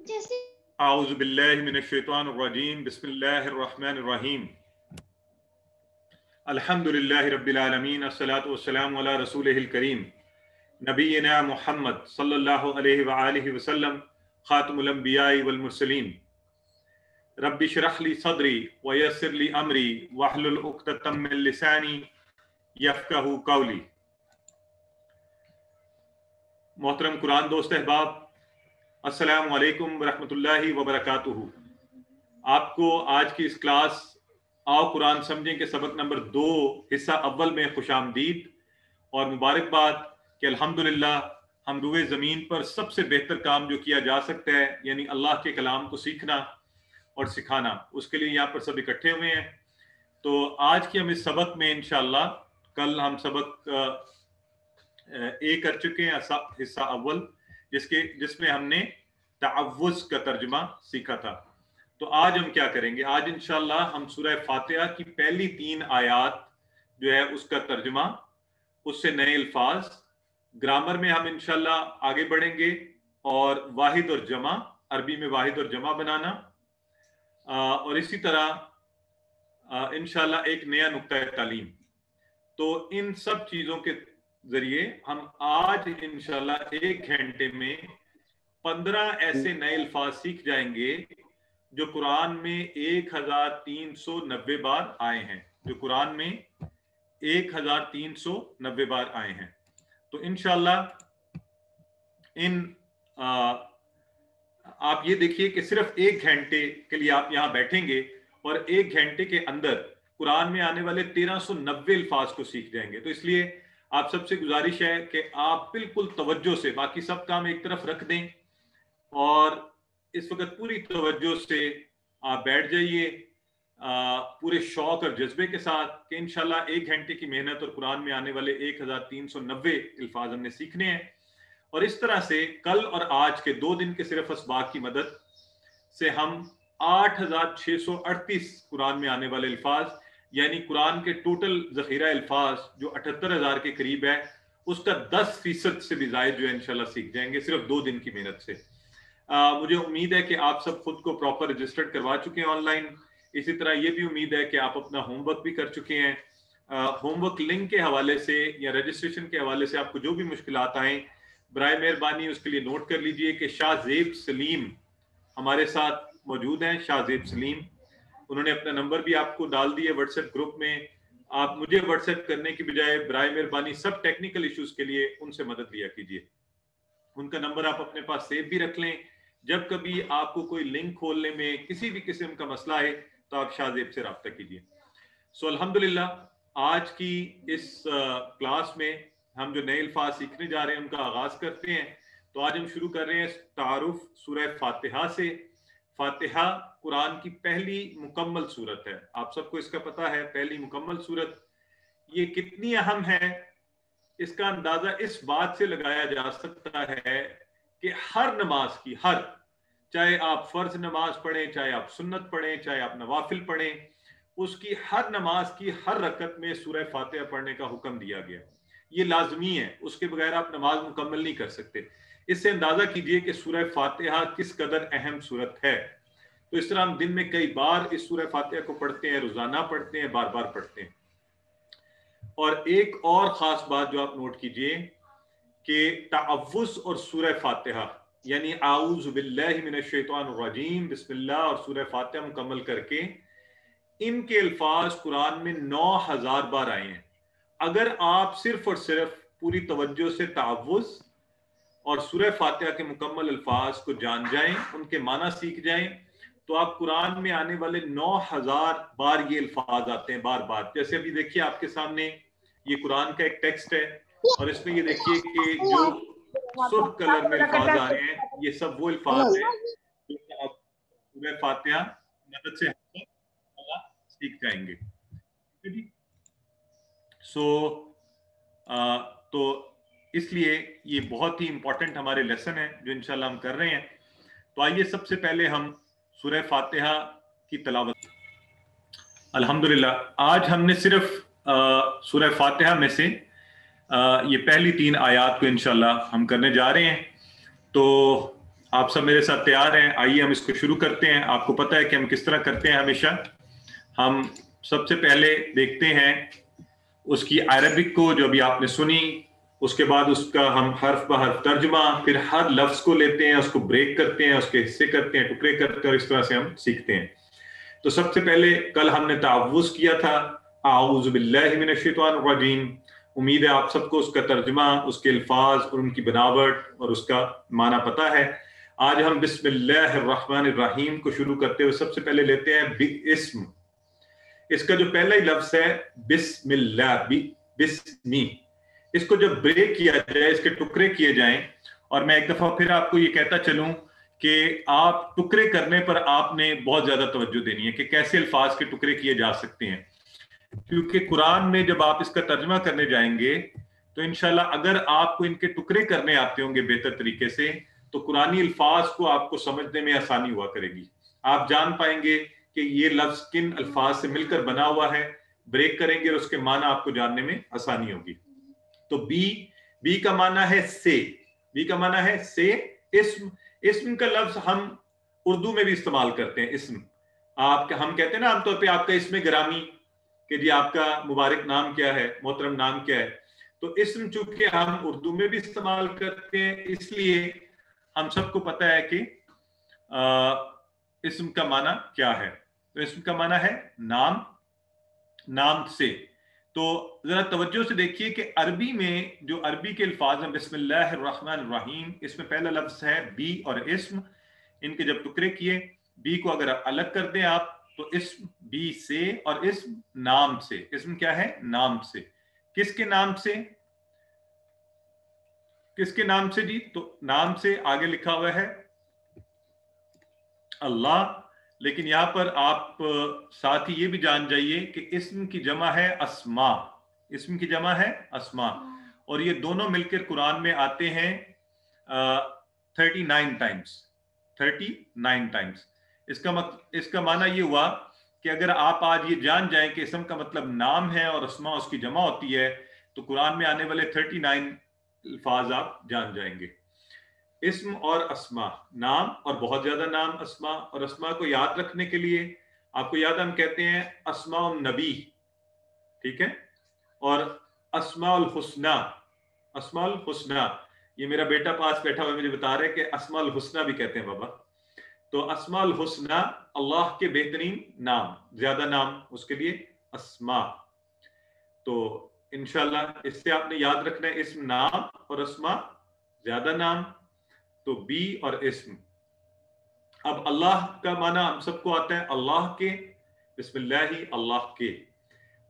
اعوذ باللہ من الشیطان الرجیم بسم اللہ الرحمن الرحیم الحمد للہ رب العالمین الصلاۃ والسلام علی رسولہ الکریم نبینا محمد صلی اللہ علیہ وآلہ وسلم خاتم الانبیاء والمرسلین رب اشرح لی صدری ویسر لی امری واحلل عقدۃ من لسانی یفقہوا قولی۔ محترم قرآن دوست احباب، السلام علیکم ورحمۃ اللہ وبرکاتہ۔ آپ کو آج کی اس کلاس آؤ قرآن سمجھیں کے سبق نمبر 2 حصہ اول میں خوش آمدید اور مبارکباد کہ الحمدللہ ہم روئے زمین پر سب سے بہتر کام جو کیا جا سکتا ہے یعنی اللہ کے کلام کو سیکھنا اور سکھانا، اس کے لیے یہاں پر سب اکٹھے ہوئے ہیں۔ تو آج کی ہم اس سبق میں انشاءاللہ، کل ہم سبق اے کر چکے ہیں حصہ اول، جس میں ہم نے تعوذ کا ترجمہ سیکھا تھا۔ تو آج ہم کیا کریں گے؟ آج انشاءاللہ ہم سورہ فاتحہ کی پہلی 3 آیات جو ہے اس کا ترجمہ، اس سے نئے الفاظ، گرامر میں ہم انشاءاللہ آگے بڑھیں گے، اور واحد اور جمع، عربی میں واحد اور جمع بنانا، اور اسی طرح انشاءاللہ ایک نیا نقطہ تعلیم۔ تو ان سب چیزوں کے ذریعے ہم آج انشاءاللہ 1 گھنٹے میں 15 ایسے نئے الفاظ سیکھ جائیں گے جو قرآن میں 1390 بار آئے ہیں، جو قرآن میں 1390 بار آئے ہیں۔ تو انشاءاللہ آپ یہ دیکھیے کہ صرف 1 گھنٹے کے لیے آپ یہاں بیٹھیں گے اور 1 گھنٹے کے اندر قرآن میں آنے والے 1390 الفاظ کو سیکھ جائیں گے۔ تو اس لیے آپ سب سے گزارش ہے کہ آپ بالکل توجہ سے باقی سب کام ایک طرف رکھ دیں اور اس وقت پوری توجہ سے آپ بیٹھ جائیے پورے شوق اور جذبے کے ساتھ کہ انشاءاللہ 1 گھنٹے کی محنت اور قرآن میں آنے والے 1390 الفاظ ہم نے سیکھنے ہیں۔ اور اس طرح سے کل اور آج کے 2 دن کے صرف اسباق کی مدد سے ہم 8638 قرآن میں آنے والے الفاظ، یعنی قرآن کے ٹوٹل ذخیرہ الفاظ جو 78000 کے قریب ہے، اس کا 10% سے بھی زائد جو ہے انشاءاللہ سیکھ جائیں گے صرف 2 دن کی محنت سے۔ مجھے امید ہے کہ آپ سب خود کو پراپر رجسٹرڈ کروا چکے ہیں آن لائن۔ اسی طرح یہ بھی امید ہے کہ آپ اپنا ہوم ورک بھی کر چکے ہیں۔ ہوم ورک لنک کے حوالے سے یا رجسٹریشن کے حوالے سے آپ کو جو بھی مشکلات آئیں، برائے مہربانی اس کے لیے نوٹ کر لیجئے کہ شاہ زیب سلیم ہمارے ساتھ موجود ہیں۔ شاہ زیب سلیم، انہوں نے اپنا نمبر بھی آپ کو ڈال دیا واٹس ایپ گروپ میں۔ آپ مجھے واٹس ایپ کرنے کی بجائے برائے مہربانی سب ٹیکنیکل ایشوز کے لیے ان سے مدد لیا کیجیے۔ ان کا نمبر آپ اپنے پاس سیو بھی رکھ لیں، جب کبھی آپ کو کوئی لنک کھولنے میں کسی بھی قسم کا مسئلہ ہے تو آپ شاہ زیب سے رابطہ کیجیے۔ الحمدللہ آج کی اس کلاس میں ہم جو نئے الفاظ سیکھنے جا رہے ہیں ان کا آغاز کرتے ہیں۔ تو آج ہم شروع کر رہے ہیں تعارف سورہ فاتحہ سے۔ فاتحہ قرآن کی پہلی مکمل سورت ہے، آپ سب کو اس کا پتہ ہے، پہلی مکمل سورت۔ یہ کتنی اہم ہے اس کا اندازہ اس بات سے لگایا جا سکتا ہے کہ ہر نماز کی، چاہے آپ فرض نماز پڑھیں، چاہے آپ سنت پڑھیں، چاہے آپ نوافل پڑھیں، اس کی ہر نماز کی ہر رکعت میں سورہ فاتحہ پڑھنے کا حکم دیا گیا۔ یہ لازمی ہے، اس کے بغیر آپ نماز مکمل نہیں کر سکتے۔ اس سے اندازہ کیجئے کہ سورہ فاتحہ کس قدر اہم سورت ہے۔ تو اس طرح ہم دن میں کئی بار اس سورہ فاتحہ کو پڑھتے ہیں، روزانہ پڑھتے ہیں، بار بار پڑھتے ہیں۔ اور ایک اور خاص بات جو آپ نوٹ کیجئے کہ تعوذ اور سورہ فاتحہ یعنی اعوذ باللہ من الشیطان الرجیم بسم اللہ اور سورہ فاتحہ مکمل کر کے ان کے الفاظ قرآن میں 9000 بار آئے ہیں۔ اگر آپ صرف اور صرف پوری توجہ سے تعوذ اور سورہ فاتحہ کے مکمل الفاظ کو جان جائیں، ان کے معنی سیکھ جائیں، تو آپ قرآن میں آنے والے 9000 بار یہ الفاظ آتے ہیں بار بار۔ جیسے ابھی دیکھیے آپ کے سامنے یہ قرآن کا ایک ٹیکسٹ ہے، اور اس میں یہ دیکھیے کہ جو سرخ کلر میں الفاظ آ رہے ہیں یہ سب وہ الفاظ ہیں جو آپ سورہ فاتحہ مدد سے سیکھ جائیں گے۔ تو اس لیے یہ بہت ہی امپورٹنٹ ہمارے لیسن ہے جو انشاءاللہ ہم کر رہے ہیں۔ تو آئیے سب سے پہلے ہم سورہ فاتحہ کی تلاوت۔ الحمدللہ آج ہم نے صرف سورہ فاتحہ میں سے یہ پہلی 3 آیات کو انشاءاللہ ہم کرنے جا رہے ہیں۔ تو آپ سب میرے ساتھ تیار ہیں؟ آئیے ہم اس کو شروع کرتے ہیں. آپ کو پتہ ہے کہ ہم کس طرح کرتے ہیں ہمیشہ. ہم سب سے پہلے دیکھتے ہیں اس کی عربک کو جو ابھی آپ نے سنی، اس کے بعد اس کا ہم حرف بہ حرف ترجمہ، پھر ہر لفظ کو لیتے ہیں، اس کو بریک کرتے ہیں، اس کے حصے کرتے ہیں، ٹکڑے کرتے ہیں، اور اس طرح سے ہم سیکھتے ہیں. تو سب سے پہلے کل ہم نے تعوذ کیا تھا، اعوذ باللہ من الشیطان الرجیم. امید ہے آپ سب کو اس کا ترجمہ، اس کے الفاظ اور ان کی بناوٹ اور اس کا معنی پتہ ہے. آج ہم بسم اللہ الرحمن الرحیم کو شروع کرتے ہوئے سب سے پہلے لیتے ہیں اسم. اس کا جو پہلا ہی لفظ ہے بسم اللہ، بسمی، اس کو جب بریک کیا جائے، اس کے ٹکڑے کیے جائیں، اور میں ایک دفعہ پھر آپ کو یہ کہتا چلوں کہ آپ ٹکڑے کرنے پر آپ نے بہت زیادہ توجہ دینی ہے کہ کیسے الفاظ کے ٹکڑے کیے جا سکتے ہیں. کیونکہ قرآن میں جب آپ اس کا ترجمہ کرنے جائیں گے تو انشاءاللہ اگر آپ کو ان کے ٹکڑے کرنے آتے ہوں گے بہتر طریقے سے، تو قرآنی الفاظ کو آپ کو سمجھنے میں آسانی ہوا کرے گی. آپ جان پائیں گے کہ یہ لفظ کن الفاظ سے مل کر بنا ہوا ہے. بریک کریں گے اور اس کے معنی آپ کو جاننے میں آسانی ہوگی. تو بی کا معنی ہے سے. بی کا معنی ہے سے. اسم کا لفظ ہم اردو میں بھی استعمال کرتے ہیں. اسم ہم کہتے ہیں نا عام طور پہ آپ کا اسم گرامی، کہ جی آپ کا مبارک نام کیا ہے، محترم نام کیا ہے. تو اسم چونکہ ہم اردو میں بھی استعمال کرتے ہیں، اس لیے ہم سب کو پتہ ہے کہ اسم کا معنی کیا ہے. تو اسم کا معنی ہے نام، نام سے. تو ذرا توجہ سے دیکھیے کہ عربی میں جو عربی کے الفاظ ہیں بسم اللہ الرحمن الرحیم، اس میں پہلا لفظ ہے بی اور اسم. ان کے جب ٹکڑے کیے، بی کو اگر الگ کر دیں آپ تو اسم بی سے، اور اسم نام سے. اسم کیا ہے؟ نام سے. کس کے نام سے؟ کس کے نام سے جی؟ تو نام سے آگے لکھا ہوا ہے اللہ. لیکن یہاں پر آپ ساتھ ہی یہ بھی جان جائیے کہ اسم کی جمع ہے اسما. اسم کی جمع ہے اسما، اور یہ دونوں مل کر قرآن میں آتے ہیں 39 ٹائمز. 39 ٹائمز. اس کا معنی یہ ہوا کہ اگر آپ آج یہ جان جائیں کہ اسم کا مطلب نام ہے اور اسما اس کی جمع ہوتی ہے، تو قرآن میں آنے والے 39 الفاظ آپ جان جائیں گے. اسم اور اسما، نام اور بہت زیادہ نام اسما. اور اسما کو یاد رکھنے کے لیے آپ کو یاد، ہم کہتے ہیں اسماء النبی، ٹھیک ہے، اور اسماء الحسنہ. اسماء الحسنہ، یہ میرا بیٹا پاس بیٹھا ہوا مجھے بتا رہے کہ اسماء الحسنہ بھی کہتے ہیں بابا. تو اسماء الحسنہ اللہ کے بہترین نام، زیادہ نام اس کے لیے اسما. تو انشاءاللہ اس سے آپ نے یاد رکھنا ہے اسم نام اور اسما زیادہ نام. تو بی اور اسم. اب اللہ کا معنی ہم سب کو آتا ہے اللہ کے، بسم اللہ ہی اللہ کے.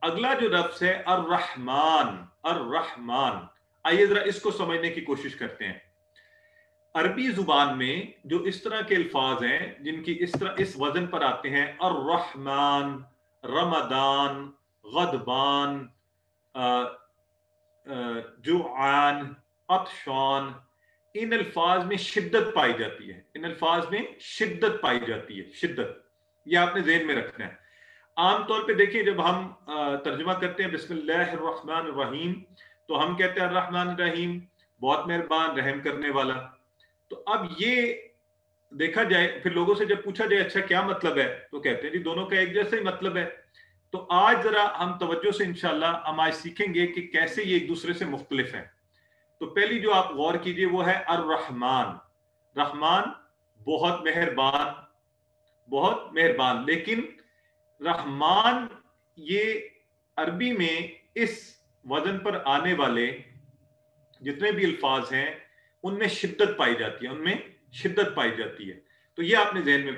اگلا جو لفظ ہے الرحمن. الرحمن، آئیے ذرا اس کو سمجھنے کی کوشش کرتے ہیں. عربی زبان میں جو اس طرح کے الفاظ ہیں جن کی اس وزن پر آتے ہیں، الرحمن، رمضان، غضبان، جوعان، عطشان، ان الفاظ میں شدت پائی جاتی ہے. ان الفاظ میں شدت پائی جاتی ہے. شدت، یہ آپ نے ذہن میں رکھنا ہے. عام طور پہ دیکھیں جب ہم ترجمہ کرتے ہیں بسم اللہ الرحمن الرحیم، تو ہم کہتے ہیں الرحمن الرحیم، بہت مہربان رحم کرنے والا. تو اب یہ دیکھا جائے، پھر لوگوں سے جب پوچھا جائے اچھا کیا مطلب ہے، تو کہتے ہیں جی دونوں کا ایک جیسا ہی مطلب ہے. تو آج ذرا ہم توجہ سے انشاءاللہ ہم آج سیکھیں گے کہ کیسے یہ ایک دوسرے سے مختلف ہیں. تو پہلی جو آپ غور کیجئے وہ ہے الرحمن. رحمان بہت مہربان، بہت مہربان. لیکن رحمان یہ عربی میں اس وزن پر آنے والے جتنے بھی الفاظ ہیں ان میں شدت پائی جاتی ہے، ان میں شدت پائی جاتی ہے. تو یہ آپ نے ذہن میں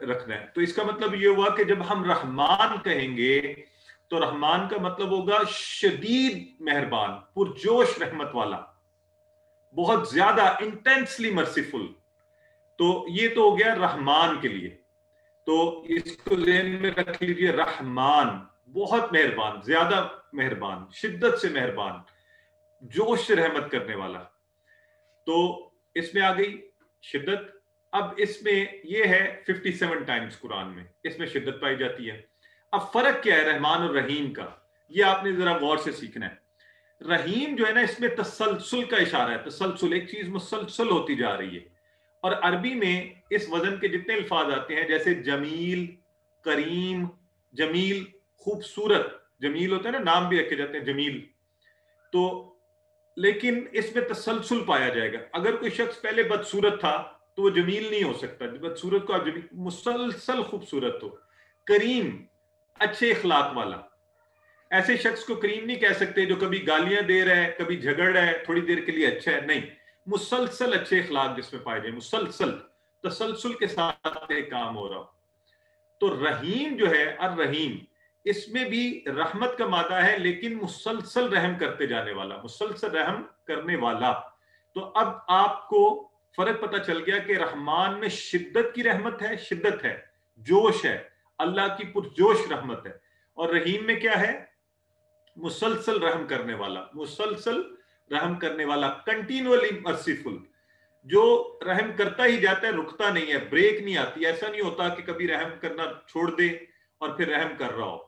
رکھنا ہے. تو اس کا مطلب یہ ہوا کہ جب ہم رحمان کہیں گے تو رحمان کا مطلب ہوگا شدید مہربان، پرجوش رحمت والا، بہت زیادہ انٹینسلی مرسیفل. تو یہ تو ہو گیا رحمان کے لیے. تو اس کو ذہن میں رکھ لیجئے، رحمان بہت مہربان، زیادہ مہربان، شدت سے مہربان، جوش سے رحمت کرنے والا. تو اس میں آ گئی شدت. اب اس میں یہ ہے 57 ٹائمز قرآن میں اس میں شدت پائی جاتی ہے. اب فرق کیا ہے رحمان اور رحیم کا، یہ آپ نے ذرا غور سے سیکھنا ہے. رحیم جو ہے نا، اس میں تسلسل کا اشارہ ہے. تسلسل، ایک چیز مسلسل ہوتی جا رہی ہے. اور عربی میں اس وزن کے جتنے الفاظ آتے ہیں جیسے جمیل، کریم، جمیل خوبصورت، جمیل ہوتا ہے نا، نام بھی رکھے جاتے ہیں جمیل، تو لیکن اس میں تسلسل پایا جائے گا. اگر کوئی شخص پہلے بدصورت تھا تو وہ جمیل نہیں ہو سکتا، بدصورت کو آپ جمیل، مسلسل خوبصورت ہو. کریم اچھے اخلاق والا، ایسے شخص کو کریم نہیں کہہ سکتے جو کبھی گالیاں دے رہا ہے، کبھی جھگڑ رہا ہے، تھوڑی دیر کے لیے اچھا ہے، نہیں، مسلسل اچھے اخلاق جس میں پائے جائیں، مسلسل تسلسل کے ساتھ ایک کام ہو رہا ہو. تو رحیم جو ہے، الرحیم، اس میں بھی رحمت کا مادہ ہے لیکن مسلسل رحم کرتے جانے والا، مسلسل رحم کرنے والا. تو اب آپ کو فرق پتہ چل گیا کہ رحمان میں شدت کی رحمت ہے، شدت ہے، جوش ہے، اللہ کی پرجوش رحمت ہے. اور رحیم میں کیا ہے؟ مسلسل رحم کرنے والا، مسلسل رحم کرنے والا، کنٹینولی مرسیفل، جو رحم کرتا ہی جاتا ہے، رکتا نہیں ہے، بریک نہیں آتی. ایسا نہیں ہوتا کہ کبھی رحم کرنا چھوڑ دے اور پھر رحم کر رہا ہو.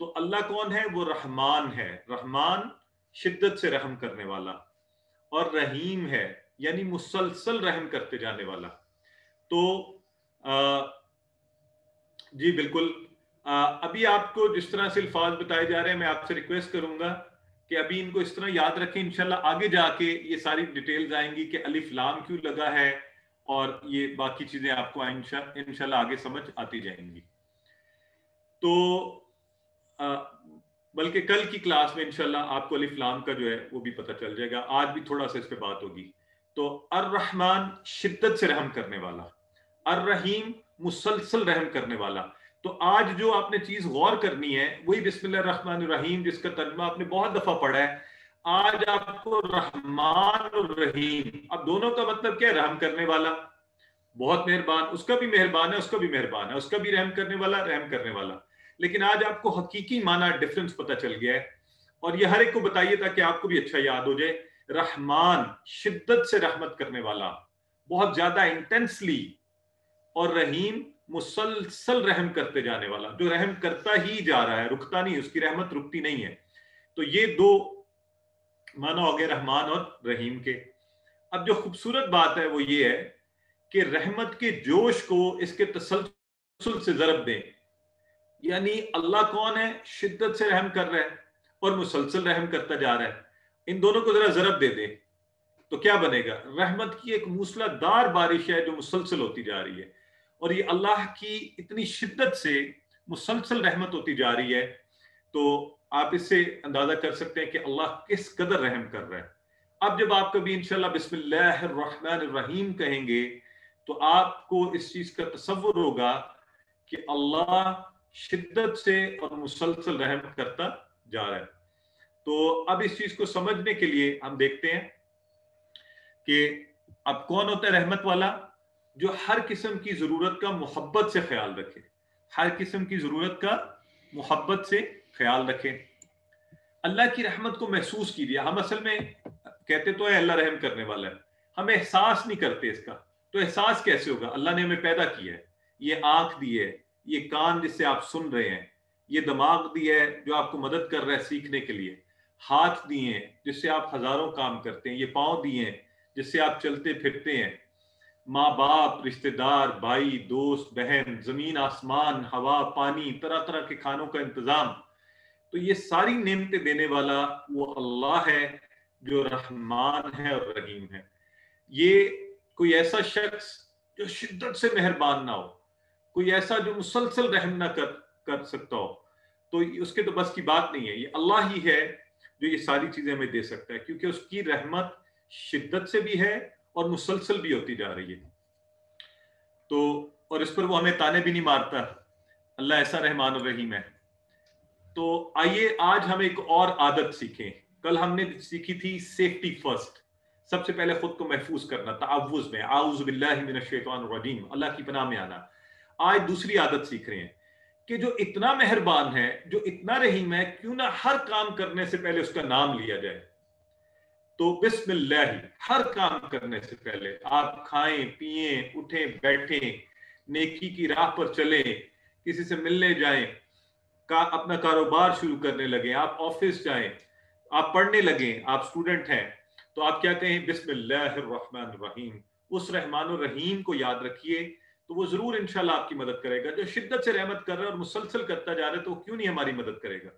تو اللہ کون ہے؟ وہ رحمان ہے. رحمان شدت سے رحم کرنے والا، اور رحیم ہے یعنی مسلسل رحم کرتے جانے والا. تو جی بالکل، ابھی آپ کو جس طرح سے الفاظ بتائے جا رہے ہیں، میں آپ سے ریکویسٹ کروں گا کہ ابھی ان کو اس طرح یاد رکھیں. انشاءاللہ آگے جا کے یہ ساری ڈیٹیلز آئیں گی کہ الف لام کیوں لگا ہے، اور یہ باقی چیزیں آپ کو انشاءاللہ آگے سمجھ آتی جائیں گی. تو بلکہ کل کی کلاس میں انشاءاللہ آپ کو الف لام کا جو ہے وہ بھی پتہ چل جائے گا. آج بھی تھوڑا سا اس پہ بات ہوگی. تو الرحمن شدت سے رحم کرنے والا، الرحیم مسلسل رحم کرنے والا. تو آج جو آپ نے چیز غور کرنی ہے وہی بسم اللہ الرحمن الرحیم، جس کا ترجمہ آپ نے بہت دفعہ پڑھا ہے. آج آپ کو رحمان اور رحیم، اب دونوں کا مطلب کیا ہے؟ رحم کرنے والا، بہت مہربان، اس کا بھی مہربان ہے، اس کا بھی مہربان ہے، اس کا بھی رحم کرنے والا، رحم کرنے والا. لیکن آج آپ کو حقیقی معنی ڈفرنس پتہ چل گیا ہے، اور یہ ہر ایک کو بتائیے تاکہ آپ کو بھی اچھا یاد ہو جائے. رحمان شدت سے رحمت کرنے والا، بہت زیادہ انٹینسلی، اور رحیم مسلسل رحم کرتے جانے والا، جو رحم کرتا ہی جا رہا ہے، رکتا نہیں، اس کی رحمت رکتی نہیں ہے. تو یہ دو معنی ہو گئے رحمان اور رحیم کے. اب جو خوبصورت بات ہے وہ یہ ہے کہ رحمت کے جوش کو اس کے تسلسل سے ضرب دیں. یعنی اللہ کون ہے؟ شدت سے رحم کر رہا ہے اور مسلسل رحم کرتا جا رہا ہے. ان دونوں کو ذرا ضرب دے دیں تو کیا بنے گا؟ رحمت کی ایک موسلا دار بارش ہے جو مسلسل ہوتی جا رہی ہے. اور یہ اللہ کی اتنی شدت سے مسلسل رحمت ہوتی جا رہی ہے، تو آپ اس سے اندازہ کر سکتے ہیں کہ اللہ کس قدر رحم کر رہا ہے. اب جب آپ کبھی انشاءاللہ بسم اللہ الرحمن الرحیم کہیں گے تو آپ کو اس چیز کا تصور ہوگا کہ اللہ شدت سے اور مسلسل رحم کرتا جا رہا ہے. تو اب اس چیز کو سمجھنے کے لیے ہم دیکھتے ہیں کہ اب کون ہوتا ہے رحمت والا؟ جو ہر قسم کی ضرورت کا محبت سے خیال رکھے، ہر قسم کی ضرورت کا محبت سے خیال رکھے. اللہ کی رحمت کو محسوس کیجیے. ہم اصل میں کہتے تو ہے اللہ رحم کرنے والا ہے، ہم احساس نہیں کرتے اس کا. تو احساس کیسے ہوگا؟ اللہ نے ہمیں پیدا کیا ہے، یہ آنکھ دی ہے، یہ کان جس سے آپ سن رہے ہیں، یہ دماغ دی ہے جو آپ کو مدد کر رہا ہے سیکھنے کے لیے، ہاتھ دیے ہیں جس سے آپ ہزاروں کام کرتے ہیں، یہ پاؤں دیے ہیں جس سے آپ چلتے پھرتے ہیں، ماں باپ، رشتہ دار، بھائی، دوست، بہن، زمین آسمان، ہوا، پانی، طرح طرح کے کھانوں کا انتظام. تو یہ ساری نعمتیں دینے والا وہ اللہ ہے جو رحمان ہے اور رحیم ہے. یہ کوئی ایسا شخص جو شدت سے مہربان نہ ہو، کوئی ایسا جو مسلسل رحم نہ کر سکتا ہو، تو اس کے تو بس کی بات نہیں ہے. یہ اللہ ہی ہے جو یہ ساری چیزیں ہمیں دے سکتا ہے، کیونکہ اس کی رحمت شدت سے بھی ہے اور مسلسل بھی ہوتی جا رہی ہے. تو اور اس پر وہ ہمیں تانے بھی نہیں مارتا. اللہ ایسا رحمان الرحیم ہے. تو آئیے آج ہم ایک اور عادت سیکھیں. کل ہم نے سیکھی تھی سیفٹی فرسٹ، سب سے پہلے خود کو محفوظ کرنا، تعوذ میں، اعوذ باللہ من الشیطان الرجیم، اللہ کی پناہ میں آنا. آج دوسری عادت سیکھ رہے ہیں کہ جو اتنا مہربان ہے، جو اتنا رحیم ہے، کیوں نہ ہر کام کرنے سے پہلے اس کا نام لیا جائے. تو بسم اللہ، ہر کام کرنے سے پہلے آپ کھائیں، پیئیں، اٹھیں، بیٹھیں، نیکی کی راہ پر چلیں، کسی سے ملنے جائیں، اپنا کاروبار شروع کرنے لگیں، آپ آفس جائیں، آپ پڑھنے لگیں، آپ اسٹوڈنٹ ہیں، تو آپ کیا کہیں؟ بسم اللہ الرحمن الرحیم. اس رحمان الرحیم کو یاد رکھیے تو وہ ضرور انشاءاللہ آپ کی مدد کرے گا. جو شدت سے رحمت کر رہا ہے اور مسلسل کرتا جا رہا ہے تو کیوں نہیں ہماری مدد کرے گا.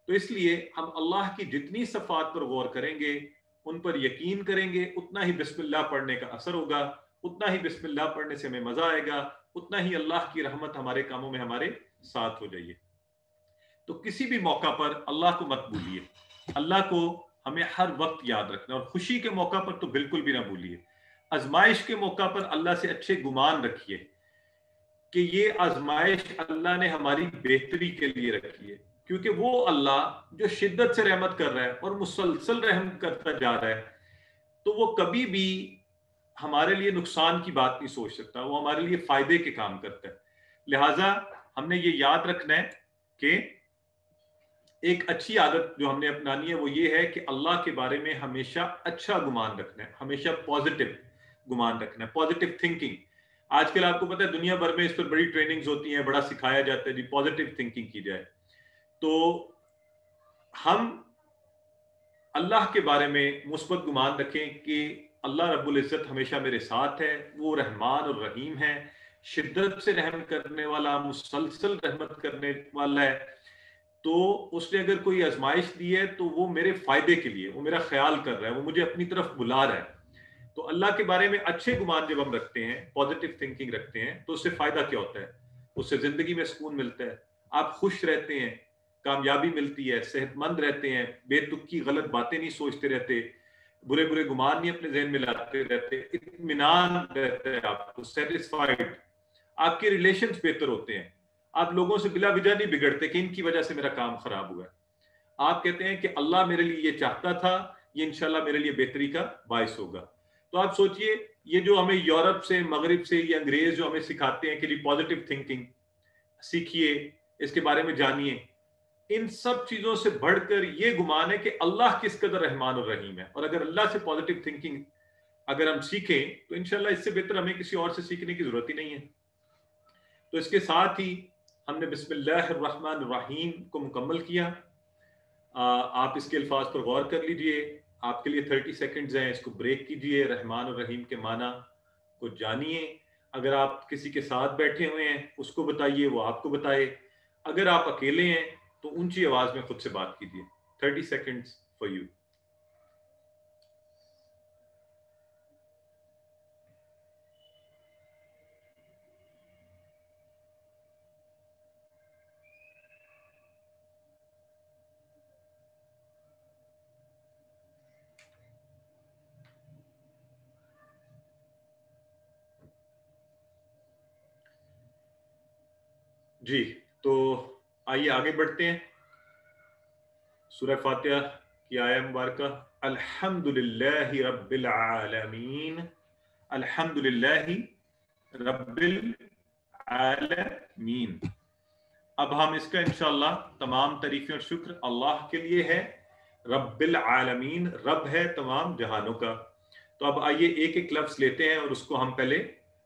تو اس لیے ہم اللہ کی جتنی صفات پر غور کریں گے، ان پر یقین کریں گے، اتنا ہی بسم اللہ پڑھنے کا اثر ہوگا، اتنا ہی بسم اللہ پڑھنے سے ہمیں مزہ آئے گا، اتنا ہی اللہ کی رحمت ہمارے کاموں میں ہمارے ساتھ ہو جائیے. تو کسی بھی موقع پر اللہ کو مت بھولیے. اللہ کو ہمیں ہر وقت یاد رکھنا، اور خوشی کے موقع پر تو بالکل بھی نہ بھولیے. آزمائش کے موقع پر اللہ سے اچھے گمان رکھیے کہ یہ آزمائش اللہ نے ہماری بہتری کے لیے رکھی ہے، کیونکہ وہ اللہ جو شدت سے رحمت کر رہا ہے اور مسلسل رحم کرتا جا رہا ہے، تو وہ کبھی بھی ہمارے لیے نقصان کی بات نہیں سوچ سکتا، وہ ہمارے لیے فائدے کے کام کرتا ہے. لہٰذا ہم نے یہ یاد رکھنا ہے کہ ایک اچھی عادت جو ہم نے اپنانی ہے وہ یہ ہے کہ اللہ کے بارے میں ہمیشہ اچھا گمان رکھنا ہے، ہمیشہ پازیٹیو گمان رکھنا ہے، پازیٹیو تھنکنگ. آج کل آپ کو پتہ ہے دنیا بھر میں اس پر بڑی ٹریننگز ہوتی ہیں، بڑا سکھایا جاتا ہے جی پازیٹیو تھنکنگ کی جائے. تو ہم اللہ کے بارے میں مثبت گمان رکھیں کہ اللہ رب العزت ہمیشہ میرے ساتھ ہے، وہ رحمان اور رحیم ہے، شدت سے رحم کرنے والا، مسلسل رحمت کرنے والا ہے. تو اس نے اگر کوئی آزمائش دی ہے تو وہ میرے فائدے کے لیے، وہ میرا خیال کر رہا ہے، وہ مجھے اپنی طرف بلا رہا ہے. تو اللہ کے بارے میں اچھے گمان جب ہم رکھتے ہیں، پازیٹیو تھنکنگ رکھتے ہیں، تو اس سے فائدہ کیا ہوتا ہے؟ اس سے زندگی میں سکون ملتا ہے، آپ خوش رہتے ہیں، کامیابی ملتی ہے، صحت مند رہتے ہیں، بے تکی غلط باتیں نہیں سوچتے رہتے، برے برے گمان نہیں اپنے ذہن میں لاتے رہتے، اطمینان رہتا ہے آپ کو، سیٹسفائیڈ. آپ کے ریلیشنز بہتر ہوتے ہیں، آپ لوگوں سے بلا وجہ نہیں بگڑتے کہ ان کی وجہ سے میرا کام خراب ہوا ہے. آپ کہتے ہیں کہ اللہ میرے لیے یہ چاہتا تھا، یہ انشاءاللہ میرے لیے بہتری کا باعث ہوگا. تو آپ سوچئے یہ جو ہمیں یورپ سے، مغرب سے، یہ انگریز جو ہمیں سکھاتے ہیں کہ جی پازیٹیو تھنکنگ سیکھیے، اس کے بارے میں جانیے، ان سب چیزوں سے بڑھ کر یہ گمان ہے کہ اللہ کس قدر رحمان اور رحیم ہے. اور اگر اللہ سے پازیٹیو تھنکنگ اگر ہم سیکھیں تو انشاءاللہ اس سے بہتر ہمیں کسی اور سے سیکھنے کی ضرورت ہی نہیں ہے. تو اس کے ساتھ ہی ہم نے بسم اللہ الرحمن الرحیم کو مکمل کیا. آپ اس کے الفاظ پر غور کر لیجئے. آپ کے لیے 30 سیکنڈز ہیں، اس کو بریک کیجئے، رحمان الرحیم کے معنی کو جانیے. اگر آپ کسی کے ساتھ بیٹھے ہوئے ہیں اس کو بتائیے، وہ آپ کو بتائے. اگر آپ اکیلے ہیں تو اونچی آواز میں خود سے بات کیجئے. 30 سیکنڈز فار یو. جی تو آئیے آگے بڑھتے ہیں. سورہ فاتحہ کی آیہ مبارکہ. الحمدللہ رب العالمین، الحمدللہ رب العالمین. اب ہم اس کا انشاءاللہ تمام تعریفیں اور شکر اللہ کے لیے ہے. رب العالمین، رب ہے تمام جہانوں کا. تو اب آئیے ایک ایک لفظ لیتے ہیں اور اس کو ہم پہلے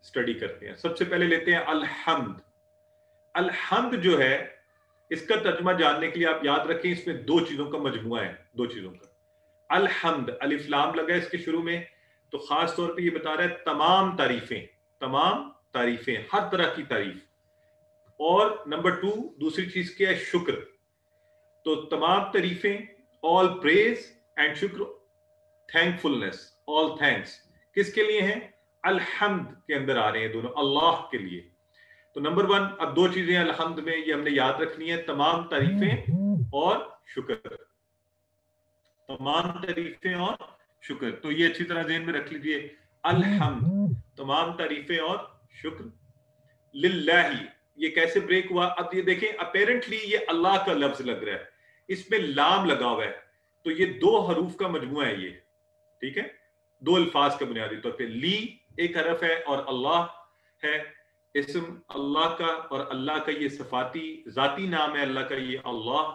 سٹڈی کرتے ہیں. سب سے پہلے لیتے ہیں الحمد. الحمد جو ہے اس کا ترجمہ جاننے کے لیے آپ یاد رکھیں اس میں دو چیزوں کا مجموعہ ہے، دو چیزوں کا. الحمد، الف لام لگا ہے اس کے شروع میں، تو خاص طور پہ یہ بتا رہا ہے تمام تعریفیں، تمام تعریفیں، ہر طرح کی تعریف. اور نمبر 2 دوسری چیز کیا ہے؟ شکر. تو تمام تعریفیں، all praise and شکر، thankfulness، all thanks کس کے لیے ہیں؟ الحمد کے اندر آ رہے ہیں دونوں، اللہ کے لیے. تو نمبر 1 اب دو چیزیں الحمد میں یہ ہم نے یاد رکھنی ہے، تمام تعریفیں اور شکر. تمام تعریفیں اور شکر، تو یہ اچھی طرح ذہن میں رکھ لیجئے. الحمد، تمام تعریفیں اور شکر. للہ، یہ کیسے بریک ہوا؟ اب یہ دیکھیں اپیرنٹلی یہ اللہ کا لفظ لگ رہا ہے، اس میں لام لگا ہوا ہے، تو یہ دو حروف کا مجموعہ ہے یہ، ٹھیک ہے، دو الفاظ کا بنیادی طور پہ. لی ایک حرف ہے اور اللہ ہے، اسم اللہ کا، اور اللہ کا یہ صفاتی ذاتی نام ہے اللہ کا یہ اللہ.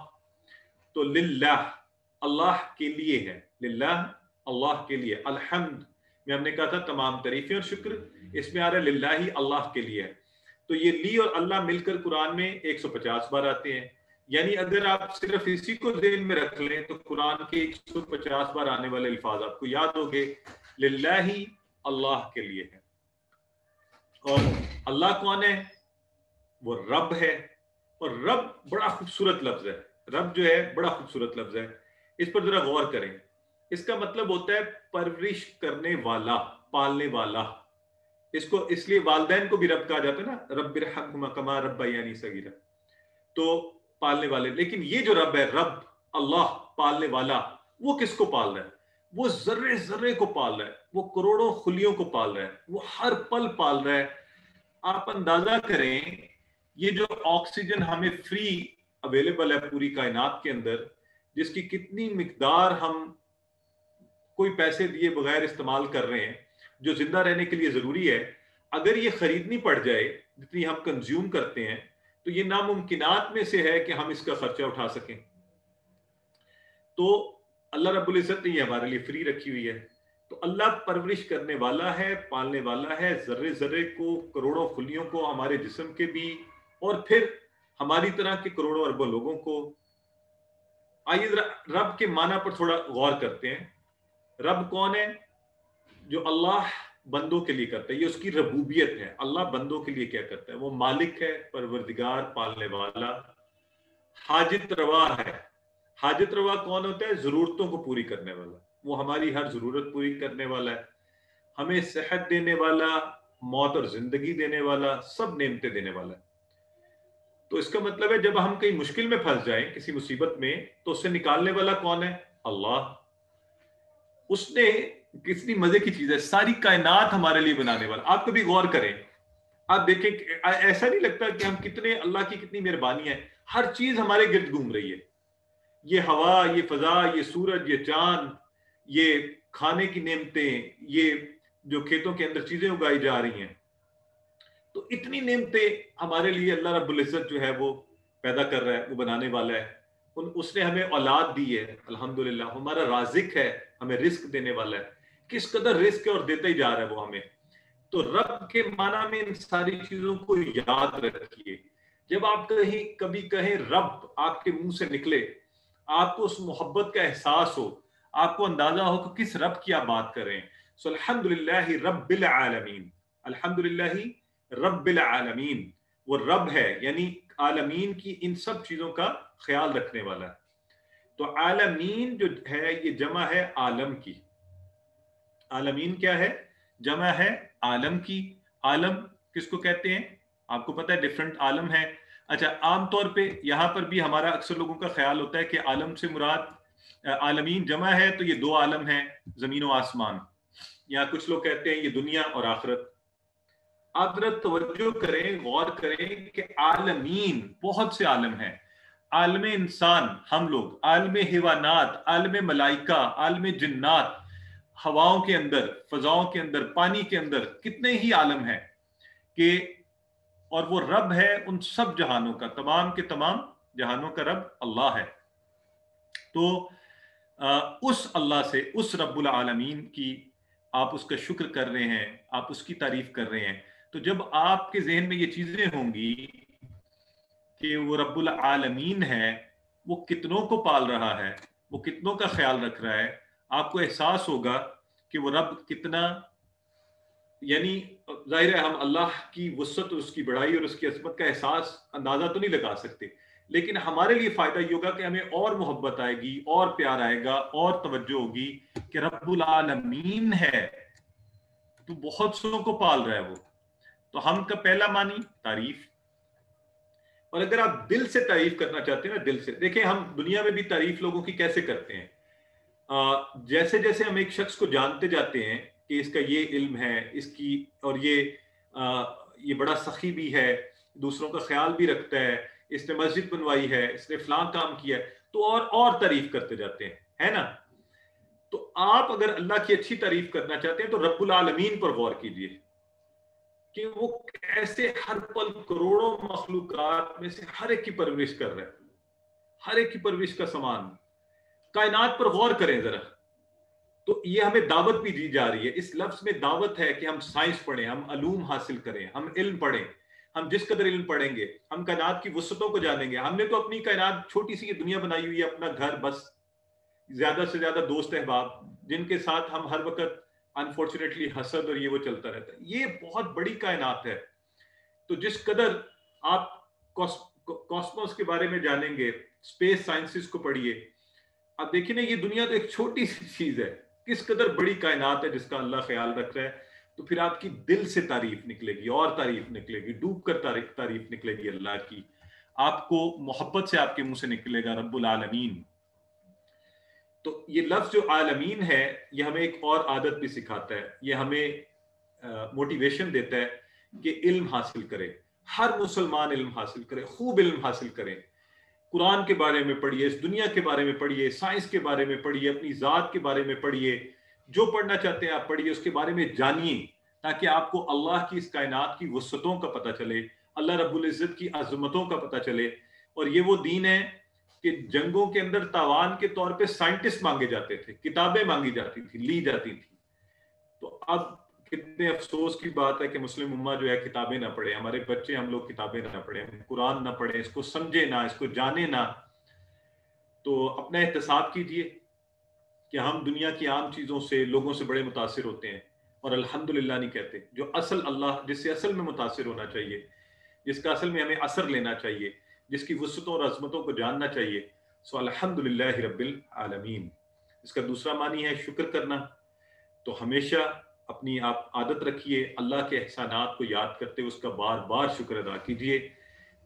تو للہ اللہ کے لیے ہے، للہ اللہ کے لیے. الحمد میں ہم نے کہا تھا تمام تعریفیں اور شکر، اس میں آ رہا ہے للہ اللہ کے لیے. تو یہ لی اور اللہ مل کر قرآن میں 150 بار آتے ہیں. یعنی اگر آپ صرف اسی کو ذہن میں رکھ لیں تو قرآن کے 150 بار آنے والے الفاظ آپ کو یاد ہو گئے. للہ اللہ کے لیے ہے. اور اللہ کون ہے؟ وہ رب ہے. اور رب بڑا خوبصورت لفظ ہے. رب جو ہے بڑا خوبصورت لفظ ہے. اس پر ذرا غور کریں. اس کا مطلب ہوتا ہے پرورش کرنے والا، پالنے والا. اس کو اس لیے والدین کو بھی رب کہا جاتا ہے نا، رب ارحمہما کما ربیانی صغیرا، تو پالنے والے. لیکن یہ جو رب ہے، رب اللہ پالنے والا، وہ کس کو پال رہا ہے؟ وہ ذرے ذرے کو پال رہا ہے، وہ کروڑوں خلیوں کو پال رہا ہے، وہ ہر پل پال رہا ہے. آپ اندازہ کریں یہ جو آکسیجن ہمیں فری اویلیبل ہے پوری کائنات کے اندر، جس کی کتنی مقدار ہم کوئی پیسے دیے بغیر استعمال کر رہے ہیں، جو زندہ رہنے کے لیے ضروری ہے، اگر یہ خریدنی پڑ جائے جتنی ہم کنزیوم کرتے ہیں تو یہ ناممکنات میں سے ہے کہ ہم اس کا خرچہ اٹھا سکیں. تو اللہ رب العزت نے یہ ہمارے لیے فری رکھی ہوئی ہے. تو اللہ پرورش کرنے والا ہے، پالنے والا ہے، ذرے ذرے کو، کروڑوں خلیوں کو، ہمارے جسم کے بھی، اور پھر ہماری طرح کے کروڑوں اربوں لوگوں کو. آئیے ذرا رب کے معنی پر تھوڑا غور کرتے ہیں. رب کون ہے؟ جو اللہ بندوں کے لیے کرتا ہے، یہ اس کی ربوبیت ہے. اللہ بندوں کے لیے کیا کرتا ہے؟ وہ مالک ہے، پروردگار، پالنے والا، حاجت روا ہے. حاجت روا کون ہوتا ہے؟ ضرورتوں کو پوری کرنے والا. وہ ہماری ہر ضرورت پوری کرنے والا ہے، ہمیں صحت دینے والا، موت اور زندگی دینے والا، سب نعمتیں دینے والا ہے. تو اس کا مطلب ہے جب ہم کہیں مشکل میں پھنس جائیں، کسی مصیبت میں، تو اس سے نکالنے والا کون ہے؟ اللہ. اس نے کتنی مزے کی چیز ہے، ساری کائنات ہمارے لیے بنانے والا. آپ کبھی غور کریں، آپ دیکھیں ایسا نہیں لگتا کہ ہم کتنے، اللہ کی کتنی مہربانی ہے، ہر چیز ہمارے گرد گھوم رہی ہے. یہ ہوا، یہ فضا، یہ سورج، یہ چاند، یہ کھانے کی نعمتیں، یہ جو کھیتوں کے اندر چیزیں اگائی جا رہی ہیں، تو اتنی نعمتیں ہمارے لیے اللہ رب العزت جو ہے وہ پیدا کر رہا ہے، وہ بنانے والا ہے. اس نے ہمیں اولاد دی ہے، الحمدللہ. ہمارا رازق ہے، ہمیں رزق دینے والا ہے. کس قدر رزق ہے اور دیتا ہی جا رہا ہے وہ ہمیں. تو رب کے معنی میں ان ساری چیزوں کو یاد رکھیے. جب آپ کبھی کہیں رب آپ کے منہ سے نکلے، آپ کو اس محبت کا احساس ہو، آپ کو اندازہ ہو کہ کس رب کی آپ بات کر رہے ہیں. سو الحمدللہ رب العالمین، الحمدللہ رب العالمین. وہ رب ہے، یعنی عالمین کی ان سب چیزوں کا خیال رکھنے والا ہے. تو عالمین جو ہے یہ جمع ہے عالم کی. عالمین کیا ہے؟ جمع ہے عالم کی. عالم کس کو کہتے ہیں؟ آپ کو پتہ ہے ڈیفرنٹ عالم ہے. اچھا، عام طور پہ یہاں پر بھی ہمارا اکثر لوگوں کا خیال ہوتا ہے کہ عالم سے مراد عالمین جمع ہے تو یہ دو عالم ہیں، زمین و آسمان، یا کچھ لوگ کہتے ہیں یہ دنیا اور آخرت. آپ ذرا توجہ کریں، غور کریں کہ عالمین بہت سے عالم ہیں. عالم انسان ہم لوگ، عالم حیوانات، عالم ملائکہ، عالم جنات، ہواؤں کے اندر، فضاؤں کے اندر، پانی کے اندر کتنے ہی عالم ہیں کہ، اور وہ رب ہے ان سب جہانوں کا، تمام کے تمام جہانوں کا رب اللہ ہے. تو اس اللہ سے، اس رب العالمین کی آپ اس کا شکر کر رہے ہیں، آپ اس کی تعریف کر رہے ہیں. تو جب آپ کے ذہن میں یہ چیزیں ہوں گی کہ وہ رب العالمین ہے، وہ کتنوں کو پال رہا ہے، وہ کتنوں کا خیال رکھ رہا ہے، آپ کو احساس ہوگا کہ وہ رب کتنا، یعنی ظاہر ہے ہم اللہ کی وسعت اور اس کی بڑائی اور اس کی عظمت کا احساس، اندازہ تو نہیں لگا سکتے، لیکن ہمارے لیے فائدہ یہ ہوگا کہ ہمیں اور محبت آئے گی، اور پیار آئے گا، اور توجہ ہوگی کہ رب العالمین ہے تو بہت سو کو پال رہا ہے وہ. تو ہم کا پہلا معنی تعریف. اور اگر آپ دل سے تعریف کرنا چاہتے ہیں نا، دل سے دیکھیں، ہم دنیا میں بھی تعریف لوگوں کی کیسے کرتے ہیں. جیسے جیسے ہم ایک شخص کو جانتے جاتے ہیں کہ اس کا یہ علم ہے، اس کی، اور یہ بڑا سخی بھی ہے، دوسروں کا خیال بھی رکھتا ہے، اس نے مسجد بنوائی ہے، اس نے فلاں کام کیا ہے، تو اور تعریف کرتے جاتے ہیں، ہے نا. تو آپ اگر اللہ کی اچھی تعریف کرنا چاہتے ہیں تو رب العالمین پر غور کیجئے کہ وہ کیسے ہر پل کروڑوں مخلوقات میں سے ہر ایک کی پرورش کر رہا ہے، ہر ایک کی پرورش کا سامان. کائنات پر غور کریں ذرا. تو یہ ہمیں دعوت بھی دی جا رہی ہے، اس لفظ میں دعوت ہے کہ ہم سائنس پڑھیں، ہم علوم حاصل کریں، ہم علم پڑھیں. ہم جس قدر علم پڑھیں گے ہم کائنات کی وسعتوں کو جانیں گے. ہم نے تو اپنی کائنات چھوٹی سی یہ دنیا بنائی ہوئی ہے، اپنا گھر، بس زیادہ سے زیادہ دوست احباب جن کے ساتھ ہم ہر وقت انفارچونیٹلی حسد اور یہ وہ چلتا رہتا ہے. یہ بہت بڑی کائنات ہے. تو جس قدر آپ کاسموس کے بارے میں جانیں گے، اسپیس سائنسز کو پڑھیے، اب دیکھیں نا یہ دنیا تو ایک چھوٹی سی چیز ہے، کس قدر بڑی کائنات ہے جس کا اللہ خیال رکھ رہا ہے. تو پھر آپ کی دل سے تعریف نکلے گی، اور تعریف نکلے گی، ڈوب کر تعریف نکلے گی اللہ کی. آپ کو محبت سے آپ کے منہ سے نکلے گا رب العالمین. تو یہ لفظ جو عالمین ہے یہ ہمیں ایک اور عادت بھی سکھاتا ہے، یہ ہمیں موٹیویشن دیتا ہے کہ علم حاصل کرے. ہر مسلمان علم حاصل کرے، خوب علم حاصل کرے. قرآن کے بارے میں پڑھیے، اس دنیا کے بارے میں پڑھیے، سائنس کے بارے میں پڑھیے، اپنی ذات کے بارے میں پڑھیے. جو پڑھنا چاہتے ہیں آپ پڑھیے، اس کے بارے میں جانیے، تاکہ آپ کو اللہ کی اس کائنات کی وسعتوں کا پتہ چلے، اللہ رب العزت کی عظمتوں کا پتہ چلے. اور یہ وہ دین ہے کہ جنگوں کے اندر تاوان کے طور پہ سائنٹسٹ مانگے جاتے تھے، کتابیں مانگی جاتی تھی، لی جاتی تھی. تو اب کتنے افسوس کی بات ہے کہ مسلم امہ جو ہے کتابیں نہ پڑھے، ہمارے بچے ہم لوگ کتابیں نہ پڑھیں، ہم قرآن نہ پڑھیں، اس کو سمجھے نہ، اس کو جانے نہ. تو اپنا احتساب کیجئے کہ ہم دنیا کی عام چیزوں سے، لوگوں سے بڑے متاثر ہوتے ہیں اور الحمدللہ نہیں کہتے. جو اصل اللہ، جس سے اصل میں متاثر ہونا چاہیے، جس کا اصل میں ہمیں اثر لینا چاہیے، جس کی وسعتوں اور عظمتوں کو جاننا چاہیے، سو الحمدللہ رب العالمین. اس کا دوسرا معنی ہے شکر کرنا. تو ہمیشہ اپنی آپ عادت رکھیے اللہ کے احسانات کو یاد کرتے ہوئے اس کا بار بار شکر ادا کیجیے.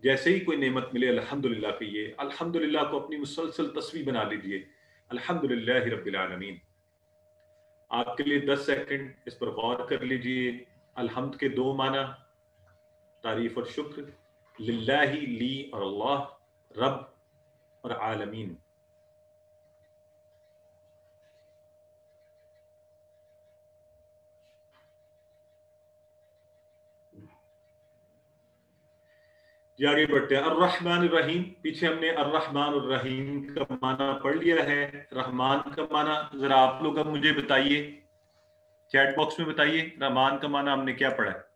جیسے ہی کوئی نعمت ملے الحمدللہ کہیے. الحمدللہ کو اپنی مسلسل تسبیح بنا لیجیے، الحمدللہ رب العالمین. آپ کے لیے 10 سیکنڈ اس پر غور کر لیجیے. الحمد کے دو معنی، تعریف اور شکر، للہ لی اور اللہ، رب اور عالمین. جی آگے بڑھتے ہیں. الرحمن الرحیم، پیچھے ہم نے الرحمن الرحیم کا معنی پڑھ لیا ہے. رحمان کا معنی ذرا آپ لوگ اب مجھے بتائیے، چیٹ باکس میں بتائیے، رحمان کا معنی ہم نے کیا پڑھا ہے؟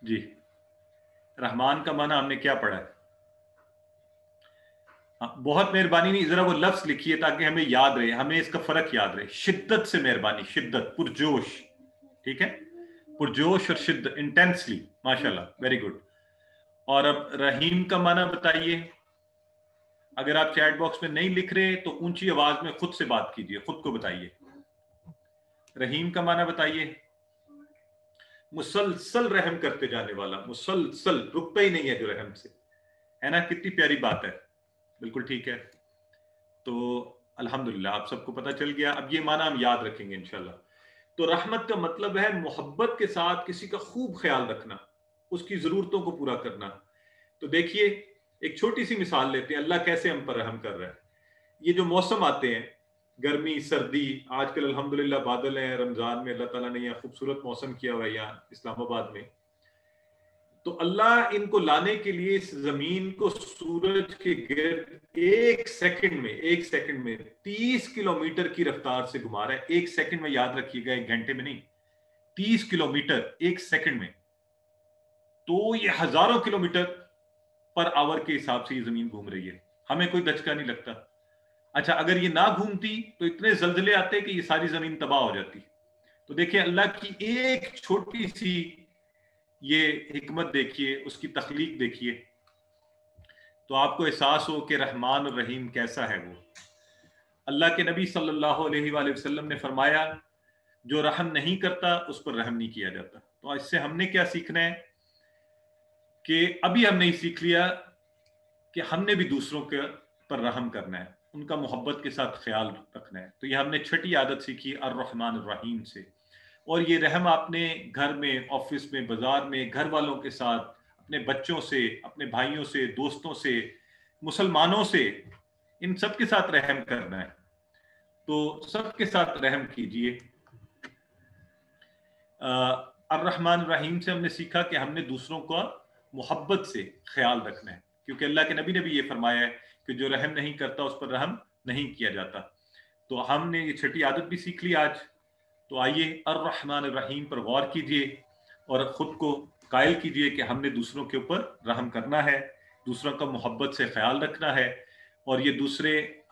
جی، رحمان کا معنی ہم نے کیا پڑھا ہے؟ بہت مہربانی نہیں، ذرا وہ لفظ لکھیے تاکہ ہمیں یاد رہے، ہمیں اس کا فرق یاد رہے. شدت سے مہربانی، شدت، پرجوش. ٹھیک ہے، پرجوش اور شدت، انٹینسلی. ماشاءاللہ، ویری گڈ. اور اب رحیم کا معنی بتائیے. اگر آپ چیٹ باکس میں نہیں لکھ رہے تو اونچی آواز میں خود سے بات کیجیے، خود کو بتائیے. رحیم کا معنی بتائیے. مسلسل رحم کرتے جانے والا، مسلسل رکتا ہی نہیں ہے جو رحم سے، ہے نا؟ کتنی پیاری بات ہے. بالکل ٹھیک ہے. تو الحمدللہ آپ سب کو پتہ چل گیا. اب یہ معنی ہم یاد رکھیں گے انشاءاللہ. تو رحمت کا مطلب ہے محبت کے ساتھ کسی کا خوب خیال رکھنا، اس کی ضرورتوں کو پورا کرنا. تو دیکھیے ایک چھوٹی سی مثال لیتے ہیں اللہ کیسے ہم پر رحم کر رہا ہے. یہ جو موسم آتے ہیں، گرمی، سردی، آج کل الحمدللہ بادل ہیں، رمضان میں اللہ تعالیٰ نے یہ خوبصورت موسم کیا ہوا ہے یہاں اسلام آباد میں. تو اللہ ان کو لانے کے لیے اس زمین کو سورج کے گرد ایک سیکنڈ میں 30 کلومیٹر کی رفتار سے گھما رہا ہے. ایک سیکنڈ میں، یاد رکھیے گا، ایک گھنٹے میں نہیں، 30 کلومیٹر ایک سیکنڈ میں. تو یہ ہزاروں کلومیٹر پر آور کے حساب سے یہ زمین گھوم رہی ہے. ہمیں کوئی دھچکا نہیں لگتا. اچھا اگر یہ نہ گھومتی تو اتنے زلزلے آتے کہ یہ ساری زمین تباہ ہو جاتی. تو دیکھیں اللہ کی ایک چھوٹی سی یہ حکمت دیکھیے، اس کی تخلیق دیکھیے، تو آپ کو احساس ہو کہ رحمان الرحیم کیسا ہے وہ. اللہ کے نبی صلی اللہ علیہ وآلہ وسلم نے فرمایا جو رحم نہیں کرتا اس پر رحم نہیں کیا جاتا. تو اس سے ہم نے کیا سیکھنا ہے کہ ابھی ہم نے سیکھ لیا کہ ہم نے بھی دوسروں کے پر رحم کرنا ہے، ان کا محبت کے ساتھ خیال رکھنا ہے. تو یہ ہم نے چھٹی عادت سیکھی الرحمن الرحیم سے. اور یہ رحم آپ نے گھر میں، آفس میں، بازار میں، گھر والوں کے ساتھ، اپنے بچوں سے، اپنے بھائیوں سے، دوستوں سے، مسلمانوں سے، ان سب کے ساتھ رحم کرنا ہے. تو سب کے ساتھ رحم کیجئے. الرحمن الرحیم سے ہم نے سیکھا کہ ہم نے دوسروں کا محبت سے خیال رکھنا ہے، کیونکہ اللہ کے نبی نے بھی یہ فرمایا ہے کہ جو رحم نہیں کرتا اس پر رحم نہیں کیا جاتا. تو ہم نے یہ چھٹی عادت بھی سیکھ لی آج. تو آئیے الرحمن الرحیم پر غور کیجئے اور خود کو قائل کیجئے کہ ہم نے دوسروں کے اوپر رحم کرنا ہے، دوسروں کا محبت سے خیال رکھنا ہے. اور یہ دوسرے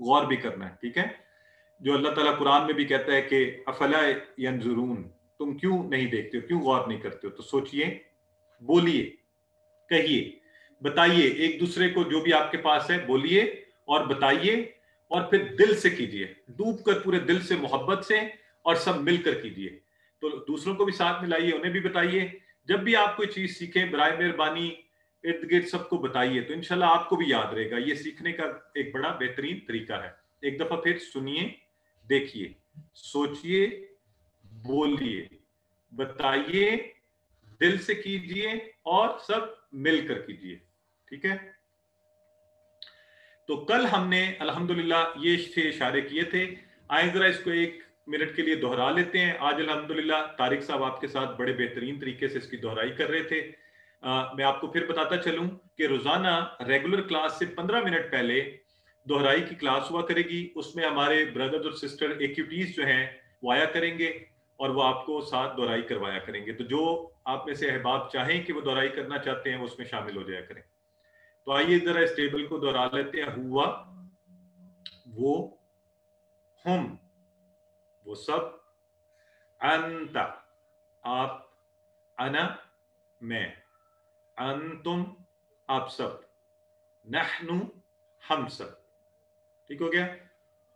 غور بھی کرنا ہے. ٹھیک ہے, جو اللہ تعالیٰ قرآن میں بھی کہتا ہے کہ افلا ینظرون, تم کیوں نہیں دیکھتے ہو, کیوں غور نہیں کرتے ہو. تو سوچئے, بولیے, کہیے, بتائیے ایک دوسرے کو, جو بھی آپ کے پاس ہے بولیے اور بتائیے, اور پھر دل سے کیجئے, ڈوب کر پورے دل سے, محبت سے, اور سب مل کر کیجئے. تو دوسروں کو بھی ساتھ ملائیے, انہیں بھی بتائیے. جب بھی آپ کوئی چیز سیکھیں برائے مہربانی ارد گرد سب کو بتائیے, تو انشاءاللہ آپ کو بھی یاد رہے گا. یہ سیکھنے کا ایک بڑا بہترین طریقہ ہے. ایک دفعہ پھر سنیے, دیکھیے, سوچئے, بولیے, بتائیے, دل سے کیجئے, اور سب مل کر کیجئے. ٹھیک ہے, تو کل ہم نے الحمدللہ یہ اشارے کیے تھے. آئیں ذرا اس کو ایک منٹ کے لیے دہرا لیتے ہیں. آج الحمدللہ طارق صاحب آپ کے ساتھ بڑے بہترین طریقے سے اس کی دہرائی کر رہے تھے. میں آپ کو پھر بتاتا چلوں کہ روزانہ ریگولر کلاس سے 15 منٹ پہلے دہرائی کی کلاس ہوا کرے گی. اس میں ہمارے بردرز اور سسٹر ایکیوٹیز جو ہیں وہ آیا کریں گے, اور وہ آپ کو ساتھ دہرائی کروایا کریں گے. تو جو آپ میں سے احباب چاہیں کہ وہ دہرائی کرنا چاہتے ہیں وہ اس میں شامل ہو جایا کریں. تو آئیے ذرا اس ٹیبل کو دہرا لیتے ہیں. ہوا, وہ, ہم, وہ سب, انت, آپ, انا, میں, انتم, آپ سب, نحن, ہم سب. ٹھیک ہو گیا؟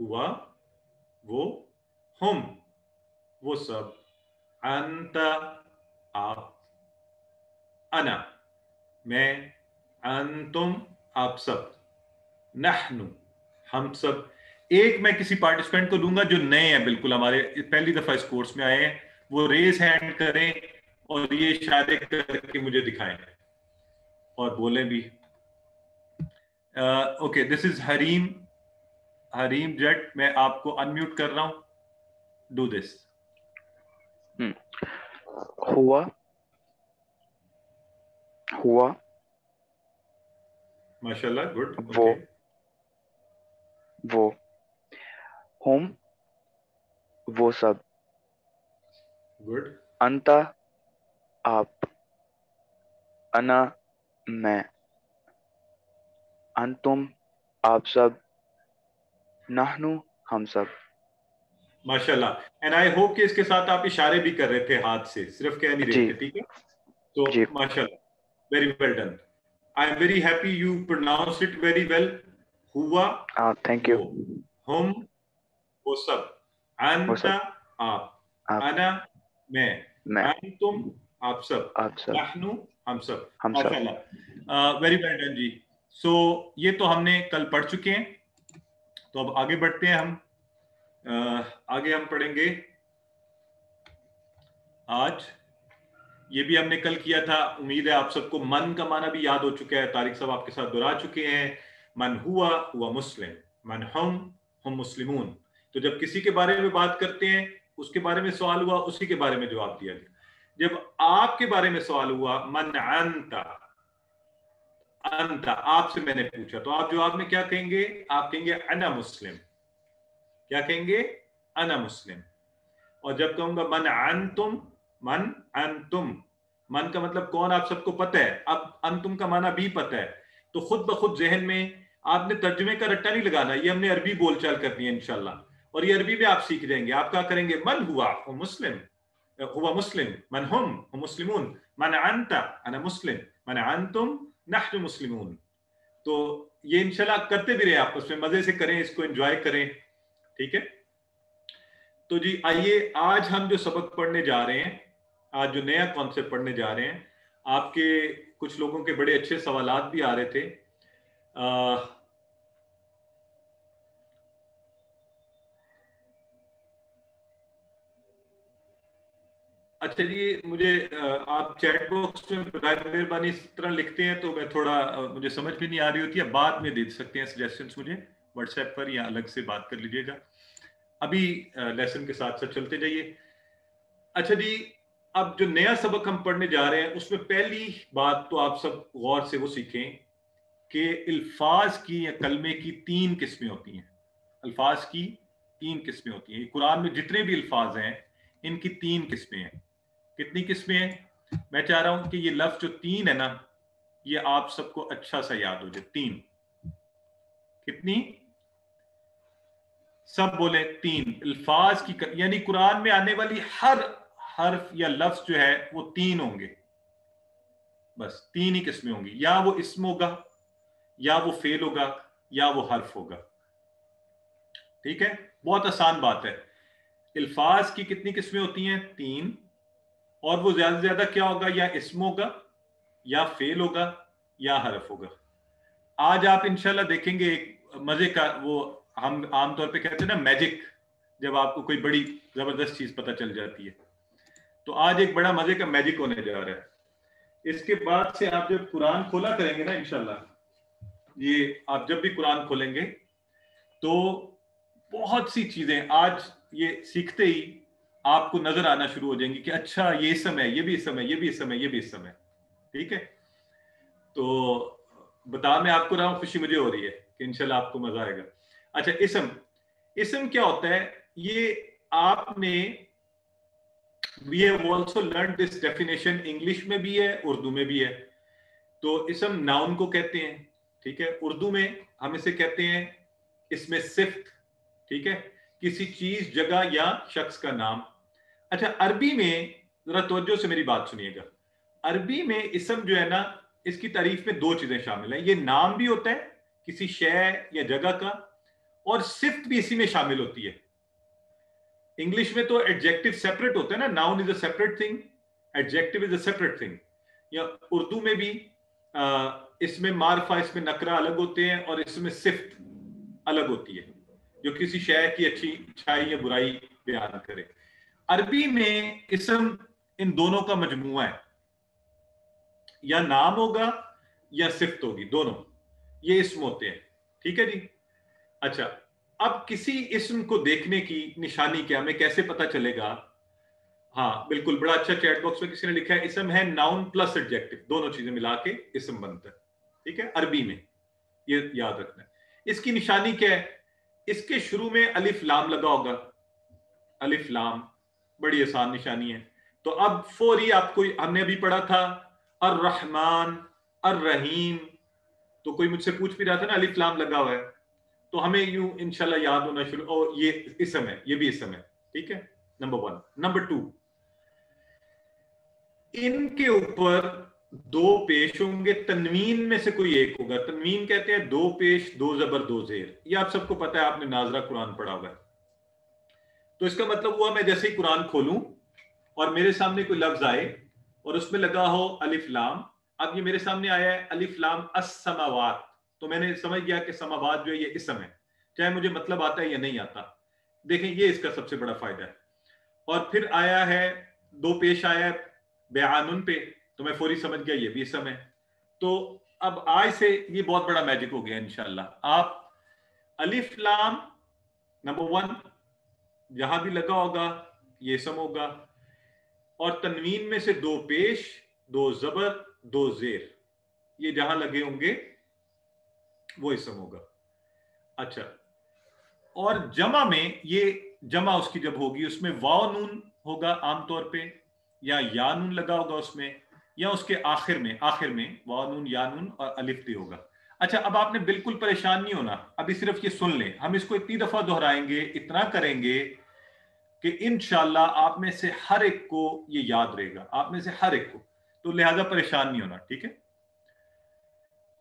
ہوا, وہ, ہم, وہ سب, انت, آپ, انا, میں, انتم, آپ سب, نحن, ہم سب. ایک میں کسی پارٹیسپینٹ کو دوں گا جو نئے ہیں, بالکل ہمارے پہلی دفعہ اس کورس میں آئے ہیں, وہ ریز ہینڈ کریں اور یہ اشارے کر کے مجھے دکھائیں اور بولیں بھی. اوکے, دس از حریم, حریم جٹ, میں آپ کو انمیوٹ کر رہا ہوں. Do this. ہوا, ہوا, ماشاءاللہ, گڈ. وہ, وہ, ہم, وہ سب, گڈ. انت, آپ, انا, میں, انتم, آپ سب, نحن, ہم سب. ماشاءاللہ. اینڈ آئی ہوپ کہ اس کے ساتھ آپ اشارے بھی کر رہے تھے ہاتھ سے, صرف کہہ نہیں رہے تھے. ٹھیک ہے, تو جی, ماشاءاللہ, very well done. I am very happy you pronounce it very well. ہوا, تھینک یو. وہ, ہم, وہ سب, وہ انت, سب, آپ, آپ, انا, میں, میں, انتم, آپ سب, آپ سب, نحن, ہم سب. ہم سب. ماشاءاللہ, ویری ویل ڈن جی. سو یہ تو ہم نے کل پڑھ چکے ہیں. تو اب آگے بڑھتے ہیں. ہم آگے ہم پڑھیں گے آج. یہ بھی ہم نے کل کیا تھا. امید ہے آپ سب کو من کا معنی بھی یاد ہو چکا ہے. طارق صاحب آپ کے ساتھ دہرا چکے ہیں. من ہوا, ہوا مسلم, من ہم مسلمون. تو جب کسی کے بارے میں بات کرتے ہیں, اس کے بارے میں سوال ہوا, اسی کے بارے میں جواب دیا گیا. جب آپ کے بارے میں سوال ہوا, من انت, انت, آپ سے میں نے پوچھا, تو آپ جواب میں کیا کہیں گے؟ آپ کہیں گے انا مسلم. کیا کہیں گے؟ انا مسلم. اور جب کہوں گا من انتم, من انتم, من کا مطلب کون آپ سب کو پتہ ہے. اب انتم کا معنی بھی پتہ ہے, تو خود بخود ذہن میں آپ نے ترجمے کا رٹا نہیں لگانا. یہ ہم نے عربی بول چال کرنی ہے انشاءاللہ, اور یہ عربی میں آپ سیکھ جائیں گے. آپ کیا کریں گے؟ من ہوا, ہوا مسلم, ہوا مسلم, من ہم مسلمون, من انت, انا مسلم, من انتم, نحن مسلمون. تو یہ انشاءاللہ کرتے بھی رہے, آپس میں مزے سے کریں, اس کو انجوائے کریں. ٹھیک ہے, تو جی آئیے آج ہم جو سبق پڑھنے جا رہے ہیں, آج جو نیا کانسیپٹ پڑھنے جا رہے ہیں, آپ کے کچھ لوگوں کے بڑے اچھے سوالات بھی آ رہے تھے. اچھا جی, مجھے آپ چیٹ باکس میں برائے مہربانی اس طرح لکھتے ہیں تو میں تھوڑا, مجھے سمجھ بھی نہیں آ رہی ہوتی ہے. بعد میں دے سکتے ہیں سجیشنز مجھے واٹس ایپ پر, یا الگ سے بات کر لیجیے گا. ابھی لیسن کے ساتھ ساتھ چلتے جائیے. اچھا جی, اب جو نیا سبق ہم پڑھنے جا رہے ہیں, اس میں پہلی بات تو آپ سب غور سے وہ سیکھیں کہ الفاظ کی یا کلمے کی 3 قسمیں ہوتی ہیں. الفاظ کی 3 قسمیں ہوتی ہیں. قرآن میں جتنے بھی الفاظ ہیں ان کی 3 قسمیں ہیں. کتنی قسمیں ہیں؟ میں چاہ رہا ہوں کہ یہ لفظ جو 3 ہے نا, یہ آپ سب کو اچھا سا یاد ہو جائے. 3 کتنی؟ سب بولیں 3 الفاظ کی، یعنی قرآن میں آنے والی ہر حرف یا لفظ جو ہے وہ 3 ہوں گے، بس 3 ہی قسمیں ہوں گی، یا وہ اسم ہوگا، یا وہ فعل ہوگا، یا وہ حرف ہوگا. ٹھیک ہے، بہت آسان بات ہے. الفاظ کی کتنی قسمیں ہوتی ہیں؟ 3. اور وہ زیادہ سے زیادہ کیا ہوگا؟ یا اسم ہوگا، یا فعل ہوگا، یا حرف ہوگا. آج آپ انشاءاللہ دیکھیں گے ایک مزے کا، وہ ہم عام طور پہ کہتے ہیں نا میجک، جب آپ کو کوئی بڑی زبردست چیز پتہ چل جاتی ہے. تو آج ایک بڑا مزے کا میجک ہونے جا رہا ہے. اس کے بعد سے آپ جب قرآن کھولا کریں گے نا انشاءاللہ، یہ آپ جب بھی قرآن کھولیں گے تو بہت سی چیزیں آج یہ سیکھتے ہی آپ کو نظر آنا شروع ہو جائیں گی کہ اچھا یہ اسم ہے، یہ بھی اسم ہے، یہ بھی اسم ہے، یہ بھی اسم ہے. ٹھیک ہے، تو بتا میں آپ کو رہا ہوں، خوشی مجھے ہو رہی ہے کہ انشاءاللہ آپ کو مزہ آئے گا. اچھا، اسم کیا ہوتا ہے؟ یہ آپ نے we have also learned this definition، English میں بھی ہے، اردو میں بھی ہے. تو اسم ناؤن کو کہتے ہیں. ٹھیک ہے، اردو میں ہم اسے کہتے ہیں اسم صفت. ٹھیک ہے، کسی چیز، جگہ یا شخص کا نام. اچھا، عربی میں ذرا توجہ سے میری بات سنیے گا. عربی میں اسم جو ہے نا، اس کی تعریف میں 2 چیزیں شامل ہیں. یہ نام بھی ہوتا ہے کسی شے یا جگہ کا، اور صفت بھی اسی میں شامل ہوتی ہے. انگلش میں تو ایڈجیکٹو سیپریٹ ہوتا ہے نا، noun is a separate thing, adjective is a separate thing. یا اردو میں بھی اس میں معرفہ، اس میں نکرہ الگ ہوتے ہیں، اور اس میں صفت الگ ہوتی ہے جو کسی شے کی اچھائی یا برائی بیان کرے. عربی میں اسم ان دونوں کا مجموعہ ہے، یا نام ہوگا یا صفت ہوگی، دونوں یہ اسم ہوتے ہیں. ٹھیک ہے جی. اچھا، اب کسی اسم کو دیکھنے کی نشانی کیا، ہمیں کیسے پتا چلے گا؟ ہاں بالکل، بڑا اچھا چیٹ باکس میں کسی نے لکھا ہے اسم ہے ناؤن پلس ایڈجیکٹو، دونوں چیزیں ملا کے اسم بنتا ہے. ٹھیک ہے، عربی میں یہ یاد رکھنا ہے. اس کی نشانی کیا ہے؟ اس کے شروع میں الف لام لگا ہوگا. الف لام بڑی آسان نشانی ہے. تو اب فوری آپ کو، ہم نے ابھی پڑھا تھا الرحمن الرحیم، تو کوئی مجھ سے پوچھ بھی رہا تھا نا الف لام لگا ہوا ہے، تو ہمیں یوں انشاءاللہ یاد ہونا شروع، اور یہ اسم ہے، یہ بھی اسم ہے. ٹھیک ہے، نمبر 1. نمبر 2، ان کے اوپر 2 پیش ہوں گے، تنوین میں سے کوئی ایک ہوگا. تنوین کہتے ہیں 2 پیش، 2 زبر 2 زیر. یہ آپ سب کو پتا ہے، آپ نے ناظرہ قرآن پڑھا ہوا ہے. تو اس کا مطلب ہوا میں جیسے ہی قرآن کھولوں اور میرے سامنے کوئی لفظ آئے اور اس میں لگا ہو الف لام، اب یہ میرے سامنے آیا ہے الف لام السماوات، تو میں نے سمجھ گیا کہ سماوات جو ہے یہ اسم ہے، چاہے مجھے مطلب آتا ہے یا نہیں آتا. دیکھیں یہ اس کا سب سے بڑا فائدہ ہے. اور پھر آیا ہے 2 پیش آیا ہے بیعانن پہ، تو میں فوری سمجھ گیا یہ بھی اسم ہے. تو اب آج سے یہ بہت بڑا میجک ہو گیا انشاءاللہ. آپ الف لام نمبر 1 جہاں بھی لگا ہوگا یہ اسم ہوگا، اور تنوین میں سے 2 پیش، 2 زبر 2 زیر، یہ جہاں لگے ہوں گے وہ اسم ہوگا. اچھا، اور جمع میں، یہ جمع اس کی جب ہوگی اس میں واو نون ہوگا عام طور پہ، یا نون لگا ہوگا اس میں، یا اس کے آخر میں واو نون یا نون اور الف بھی ہوگا. اچھا، اب آپ نے بالکل پریشان نہیں ہونا، ابھی صرف یہ سن لیں، ہم اس کو اتنی دفعہ دہرائیں گے، اتنا کریں گے کہ انشاءاللہ آپ میں سے ہر ایک کو یہ یاد رہے گا، آپ میں سے ہر ایک کو. تو لہذا پریشان نہیں ہونا. ٹھیک ہے،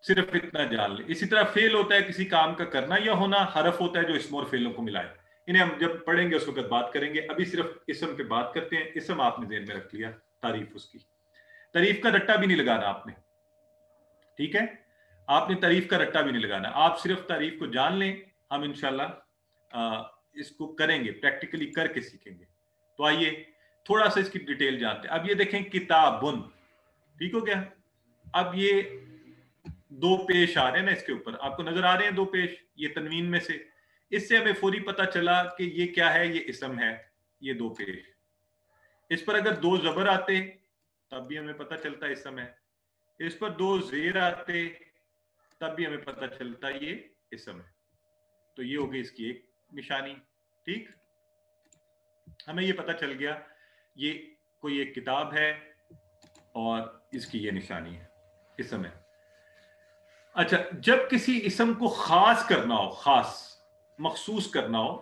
صرف اتنا جان لیں. اسی طرح فعل ہوتا ہے کسی کام کا کرنا یا ہونا، حرف ہوتا ہے جو اسم اور فعلوں کو ملائے. انہیں ہم جب پڑھیں گے اس وقت بات کریں گے. ابھی صرف اسم پہ بات کرتے ہیں. اسم آپ نے ذہن میں رکھ لیا، تعریف اس کی، تعریف کا رٹا بھی نہیں لگانا آپ نے. ٹھیک ہے، آپ نے تعریف کا رٹا بھی نہیں لگانا، آپ صرف تعریف کو جان لیں. ہم انشاءاللہ اس کو کریں گے، پریکٹیکلی کر کے سیکھیں گے. تو آئیے تھوڑا سا اس کی ڈیٹیل جانتے ہیں. اب یہ دیکھیں کتابن، ٹھیک ہو گیا. اب یہ 2 پیش آ رہے ہیں نا اس کے اوپر، آپ کو نظر آ رہے ہیں 2 پیش، یہ تنوین میں سے. اس سے ہمیں فوری پتا چلا کہ یہ کیا ہے، یہ اسم ہے. یہ 2 پیش، اس پر اگر 2 زبر آتے تب بھی ہمیں پتا چلتا اسم ہے، اس پر 2 زیر آتے تب بھی ہمیں پتا چلتا یہ اسم ہے. تو یہ ہوگی اس کی ایک نشانی. ٹھیک، ہمیں یہ پتا چل گیا یہ کوئی ایک کتاب ہے اور اس کی یہ نشانی ہے، اسم ہے. اچھا، جب کسی اسم کو خاص کرنا ہو، خاص مخصوص کرنا ہو،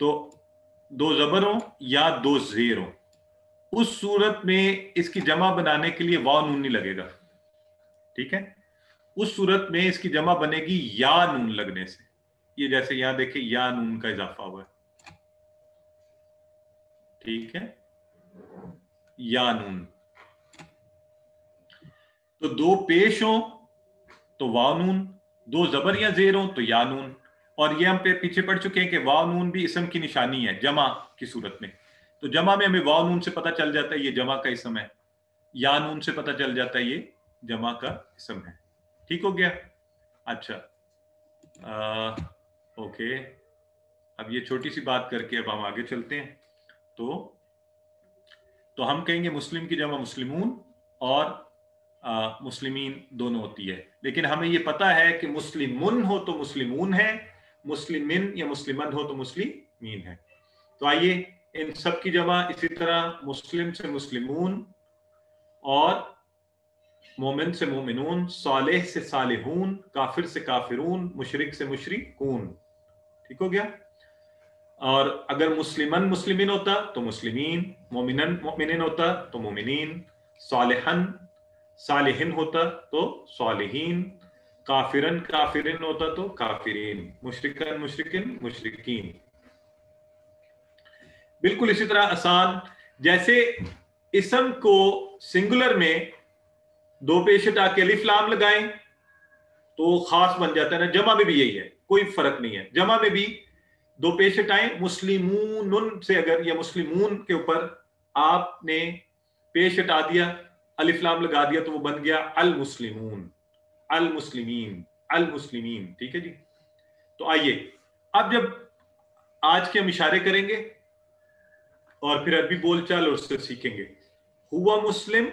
تو دو زبر ہوں یا دو زیر ہوں، اس صورت میں اس کی جمع بنانے کے لیے واو نون نہیں لگے گا، ٹھیک ہے؟ اس صورت میں اس کی جمع بنے گی یا نون لگنے سے. یہ جیسے یہاں دیکھیں یا نون کا اضافہ ہوا ہے، ٹھیک ہے، یا نون. تو دو پیش ہوں تو واو نون، دو زبر یا زیر ہوں تو یا نون. اور یہ ہم پیچھے پڑھ چکے ہیں کہ واو نون بھی اسم کی نشانی ہے جمع کی صورت میں. تو جمع میں ہمیں واو نون سے پتہ چل جاتا ہے یہ جمع کا اسم ہے، یا نون سے پتہ چل جاتا ہے یہ جمع کا اسم ہے. ٹھیک ہو گیا؟ اچھا اوکے، اب یہ چھوٹی سی بات کر کے اب ہم آگے چلتے ہیں. تو ہم کہیں گے مسلم کی جمع مسلمون اور مسلمین دونوں ہوتی ہے، لیکن ہمیں یہ پتا ہے کہ مسلمن ہو تو مسلمون ہے، مسلمن یا مسلمن ہو تو مسلمین ہے. تو آئیے ان سب کی جمع اسی طرح مسلم سے مسلمون اور مومن سے مومنون، صالح سے صالحون، کافر سے کافرون، مشرک سے مشرکون. ٹھیک ہو گیا؟ اور اگر مسلمن مسلمین ہوتا تو مسلمین، مومنن مومنین ہوتا تو مومنین، صالحن صالحین ہوتا تو صالحین، کافرن کافرین ہوتا تو کافرین، مشرکن مشرکن مشرکین. بالکل اسی طرح آسان جیسے اسم کو سنگولر میں دو پیش ہٹا کے الف لام لگائیں تو خاص بن جاتا ہے نا، جمع میں بھی یہی ہے، کوئی فرق نہیں ہے. جمع میں بھی دو پیش ہٹائیں، مسلمون سے اگر یا مسلمون کے اوپر آپ نے پیش ہٹا دیا، الف لام لگا دیا تو وہ بن گیا المسلمون، المسلمین، المسلمین. ٹھیک ہے جی؟ تو آئیے اب جب آج کے ہم اشارے کریں گے اور پھر عربی بول چال اور اس سے سیکھیں گے. ہوا مسلم،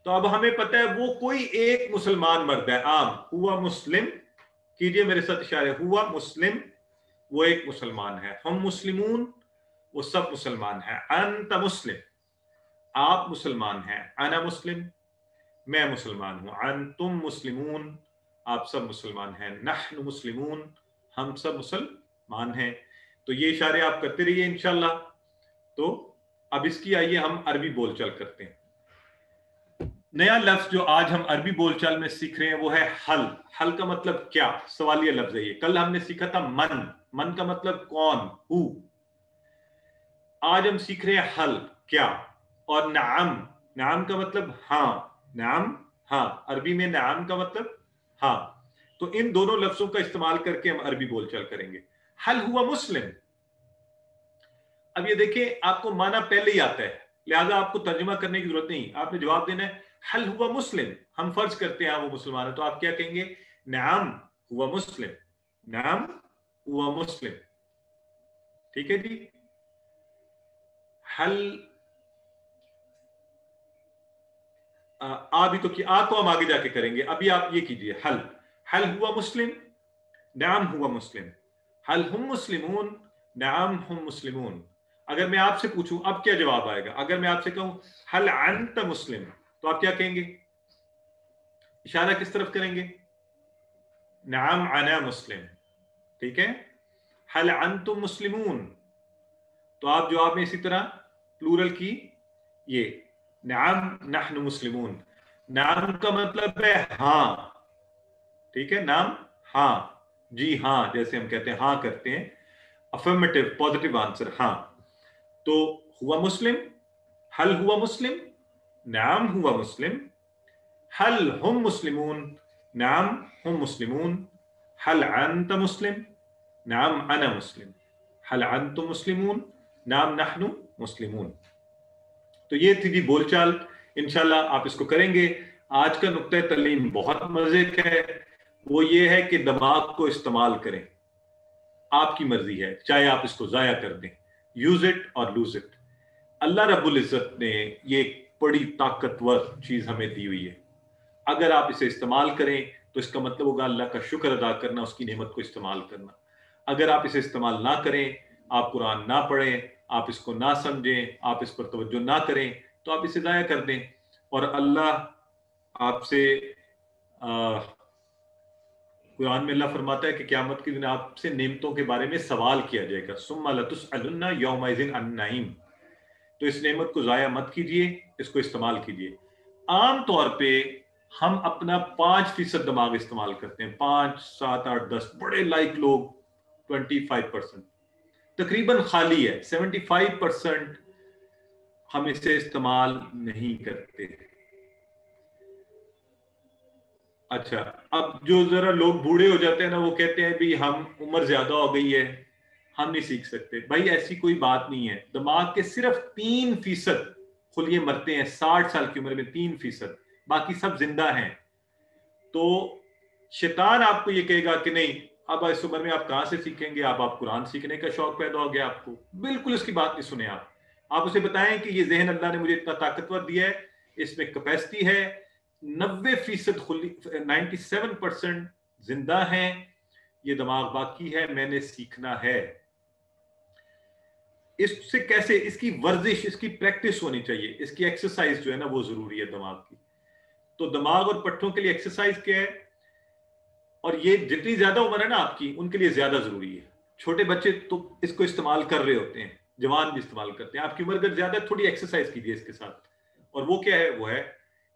تو اب ہمیں پتہ ہے وہ کوئی ایک مسلمان مرد ہے عام. ہوا مسلم، کیجئے میرے ساتھ اشارے، ہوا مسلم وہ ایک مسلمان ہے. ہم مسلمون وہ سب مسلمان ہیں. انت مسلم آپ مسلمان ہیں. انا مسلم میں مسلمان ہوں. انتم مسلمون آپ سب مسلمان ہیں. نحن مسلمون ہم سب مسلمان ہیں. تو یہ اشارے آپ کرتے رہیے انشاءاللہ. تو اب اس کی آئیے ہم عربی بول چال کرتے ہیں. نیا لفظ جو آج ہم عربی بول چال میں سیکھ رہے ہیں وہ ہے حل. حل کا مطلب کیا؟ سوالیہ لفظ ہے یہ. کل ہم نے سیکھا تھا من، من کا مطلب کون، ہو. آج ہم سیکھ رہے ہیں حل کیا. اور نعم، نعم کا مطلب ہاں، نعم ہاں، عربی میں نعم کا مطلب ہاں. تو ان دونوں لفظوں کا استعمال کر کے ہم عربی بول چال کریں گے. حل ہوا مسلم، اب یہ دیکھیں آپ کو معنی پہلے ہی آتا ہے لہذا آپ کو ترجمہ کرنے کی ضرورت نہیں. آپ نے جواب دینا ہے حل ہوا مسلم، ہم فرض کرتے ہیں وہ مسلمان ہے تو آپ کیا کہیں گے؟ نعم ہوا مسلم، نعم ہوا مسلم. ٹھیک ہے جی؟ حل بھی تو آ کو ہم آگے جا کے کریں گے. ابھی آپ یہ کیجئے حل. حل ہوا مسلم، نعم ہوا مسلم. حل ہم مسلمون، نعم ہم مسلمون. اگر میں آپ سے پوچھوں اب کیا جواب آئے گا؟ اگر میں آپ سے کہوں حل انت مسلم تو آپ کیا کہیں گے؟ اشارہ کس طرف کریں گے؟ نعم انا مسلم. ٹھیک ہے؟ حل انتم مسلمون تو آپ جواب میں اسی طرح پلورل کی یہ نعم نحن مسلمون. نعم کا مطلب ہے ہاں. ٹھیک ہے؟ نعم ہاں، جی ہاں، جیسے ہم کہتے ہیں ہاں کرتے ہیں، افرمیٹو پازیٹیو آنسر ہاں. تو ہوا مسلم، حل ہوا مسلم، نعم ہوا مسلم. حل ہم مسلمون، نعم ہم مسلمون. حل انت مسلم، نعم انا مسلم. حل انتم مسلمون، نعم نحن مسلمون. تو یہ تھی جی بول چال. انشاءاللہ آپ اس کو کریں گے. آج کا نقطہ تعلیم بہت مزے کا ہے، وہ یہ ہے کہ دماغ کو استعمال کریں. آپ کی مرضی ہے، چاہے آپ اس کو ضائع کر دیں. یوز اٹ اور لوز اٹ. اللہ رب العزت نے یہ بڑی طاقتور چیز ہمیں دی ہوئی ہے. اگر آپ اسے استعمال کریں تو اس کا مطلب ہوگا اللہ کا شکر ادا کرنا، اس کی نعمت کو استعمال کرنا. اگر آپ اسے استعمال نہ کریں، آپ قرآن نہ پڑھیں، آپ اس کو نہ سمجھیں، آپ اس پر توجہ نہ کریں تو آپ اسے ضائع کر دیں. اور اللہ آپ سے قرآن میں اللہ فرماتا ہے کہ قیامت کے دن آپ سے نعمتوں کے بارے میں سوال کیا جائے گا، ثم لتسألن یومئذ عن النعیم. تو اس نعمت کو ضائع مت کیجیے، اس کو استعمال کیجیے. عام طور پہ ہم اپنا 5% دماغ استعمال کرتے ہیں، 5 7 8 10 بڑے لائک لوگ 25%، تقریباً خالی ہے. 75% ہم اسے استعمال نہیں کرتے. اچھا، اب جو ذرا لوگ بوڑھے ہو جاتے ہیں نا، وہ کہتے ہیں بھی ہم عمر زیادہ ہو گئی ہے، ہم نہیں سیکھ سکتے. بھائی ایسی کوئی بات نہیں ہے. دماغ کے صرف 3% خلیے مرتے ہیں 60 سال کی عمر میں، 3%، باقی سب زندہ ہیں. تو شیطان آپ کو یہ کہے گا کہ نہیں اب اس عمر میں آپ کہاں سے سیکھیں گے، آپ قرآن سیکھنے کا شوق پیدا ہو گیا آپ کو. بالکل اس کی بات نہیں سنیں. آپ اسے بتائیں کہ یہ ذہن اللہ نے مجھے اتنا طاقتور دیا ہے، اس میں کیپیسٹی ہے، 90% 97% زندہ ہیں، یہ دماغ باقی ہے، میں نے سیکھنا ہے. اس سے کیسے؟ اس کی ورزش، اس کی پریکٹس ہونی چاہیے، اس کی ایکسرسائز جو ہے نا وہ ضروری ہے دماغ کی. تو دماغ اور پٹھوں کے لیے ایکسرسائز کیا ہے، اور یہ جتنی زیادہ عمر ہے نا آپ کی ان کے لیے زیادہ ضروری ہے. چھوٹے بچے تو اس کو استعمال کر رہے ہوتے ہیں، جوان بھی استعمال کرتے ہیں. آپ کی عمر اگر زیادہ، تھوڑی ایکسرسائز کیجیے اس کے ساتھ. اور وہ کیا ہے؟ وہ ہے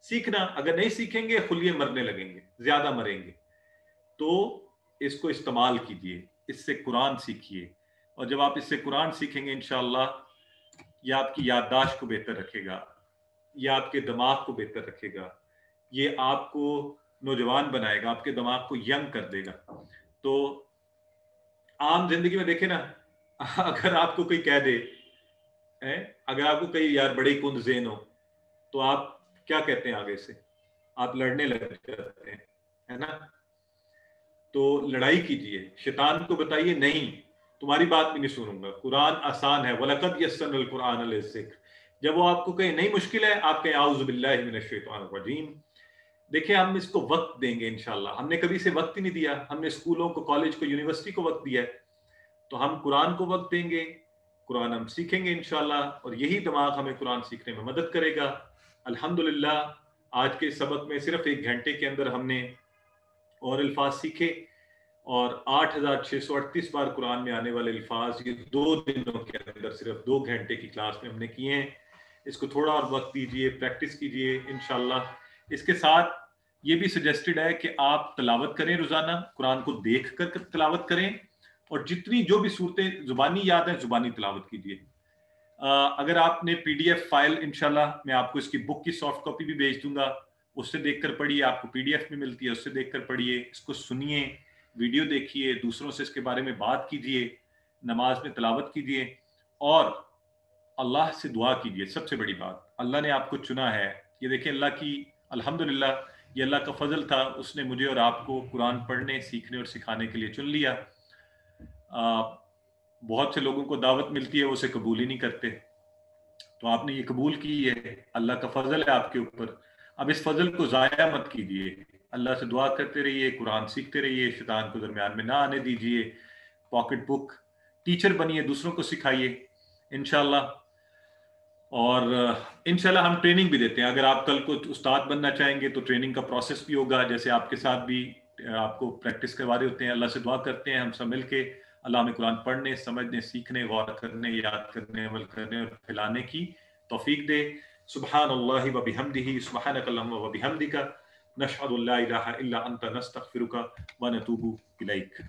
سیکھنا. اگر نہیں سیکھیں گے خلیے مرنے لگیں گے، زیادہ مریں گے. تو اس کو استعمال کیجیے، اس سے قرآن سیکھیے. اور جب آپ اس سے قرآن سیکھیں گے انشاءاللہ یہ آپ کی یادداشت کو بہتر رکھے گا، یہ آپ کے دماغ کو بہتر رکھے گا، یہ آپ کو نوجوان بنائے گا، آپ کے دماغ کو ینگ کر دے گا. تو عام زندگی میں دیکھیں نا، اگر آپ کو کوئی کہہ دے، اگر آپ کو کہیں یار بڑے کند ذہن ہو، تو آپ کیا کہتے ہیں؟ آگے سے آپ لڑنے لگ جاتے ہیں، ہے نا. تو لڑائی کیجیے، شیطان کو بتائیے نہیں تمہاری بات بھی نہیں سنوں گا، قرآن آسان ہے. وَلَقَدْ يَسَّرْنَا الْقُرْآنَ لِلذِّكْرِ. جب وہ آپ کو کہیں نہیں مشکل ہے، آپ کہیں اعوذ باللہ من الشیطان الرجیم. دیکھیں ہم اس کو وقت دیں گے انشاءاللہ. ہم نے کبھی سے وقت ہی نہیں دیا. ہم نے اسکولوں کو، کالج کو، یونیورسٹی کو وقت دیا ہے. تو ہم قرآن کو وقت دیں گے، قرآن ہم سیکھیں گے انشاءاللہ، اور یہی دماغ ہمیں قرآن سیکھنے میں مدد کرے گا. الحمدللہ آج کے سبق میں صرف 1 گھنٹے کے اندر ہم نے اور الفاظ سیکھے، اور 8638 بار قرآن میں آنے والے الفاظ یہ 2 دنوں کے اندر صرف 2 گھنٹے کی کلاس میں ہم نے کیے ہیں. اس کو تھوڑا اور وقت دیجیے، پریکٹس کیجیے انشاءاللہ. اس کے ساتھ یہ بھی سجیسٹڈ ہے کہ آپ تلاوت کریں، روزانہ قرآن کو دیکھ کر تلاوت کریں، اور جتنی جو بھی صورتیں زبانی یاد ہیں زبانی تلاوت کیجیے. اگر آپ نے PDF فائل، انشاءاللہ میں آپ کو اس کی بک کی سافٹ کاپی بھی بھیج دوں گا، اس سے دیکھ کر پڑھیے. آپ کو PDF میں ملتی ہے، اس سے دیکھ کر پڑھیے، اس کو سنیے، ویڈیو دیکھیے، دوسروں سے اس کے بارے میں بات کیجیے، نماز میں تلاوت کیجیے، اور اللہ سے دعا کیجیے. سب سے بڑی بات، اللہ نے آپ کو چنا ہے. یہ دیکھیں اللہ کی الحمدللہ یہ اللہ کا فضل تھا، اس نے مجھے اور آپ کو قرآن پڑھنے، سیکھنے اور سکھانے کے لیے چن لیا. بہت سے لوگوں کو دعوت ملتی ہے وہ اسے قبول ہی نہیں کرتے، تو آپ نے یہ قبول کی ہے، اللہ کا فضل ہے آپ کے اوپر. اب اس فضل کو ضائع مت کیجیے، اللہ سے دعا کرتے رہیے، قرآن سیکھتے رہیے، شیطان کو درمیان میں نہ آنے دیجیے. پاکٹ بک، ٹیچر بنیے، دوسروں کو سکھائیے انشاءاللہ. اور انشاءاللہ ہم ٹریننگ بھی دیتے ہیں. اگر آپ کل کو استاد بننا چاہیں گے تو ٹریننگ کا پروسیس بھی ہوگا، جیسے آپ کے ساتھ بھی آپ کو پریکٹس کروا رہے ہوتے ہیں. اللہ سے دعا کرتے ہیں ہم سب مل کے اللہ ہمیں قرآن پڑھنے، سمجھنے، سیکھنے، غور کرنے، یاد کرنے، عمل کرنے اور پھیلانے کی توفیق دے. سبحان اللہ و بحمدہ، سبحانک اللہم و بحمدک، نشہد ان لا الہ الا انت، نستغفرک و نتوب الیک.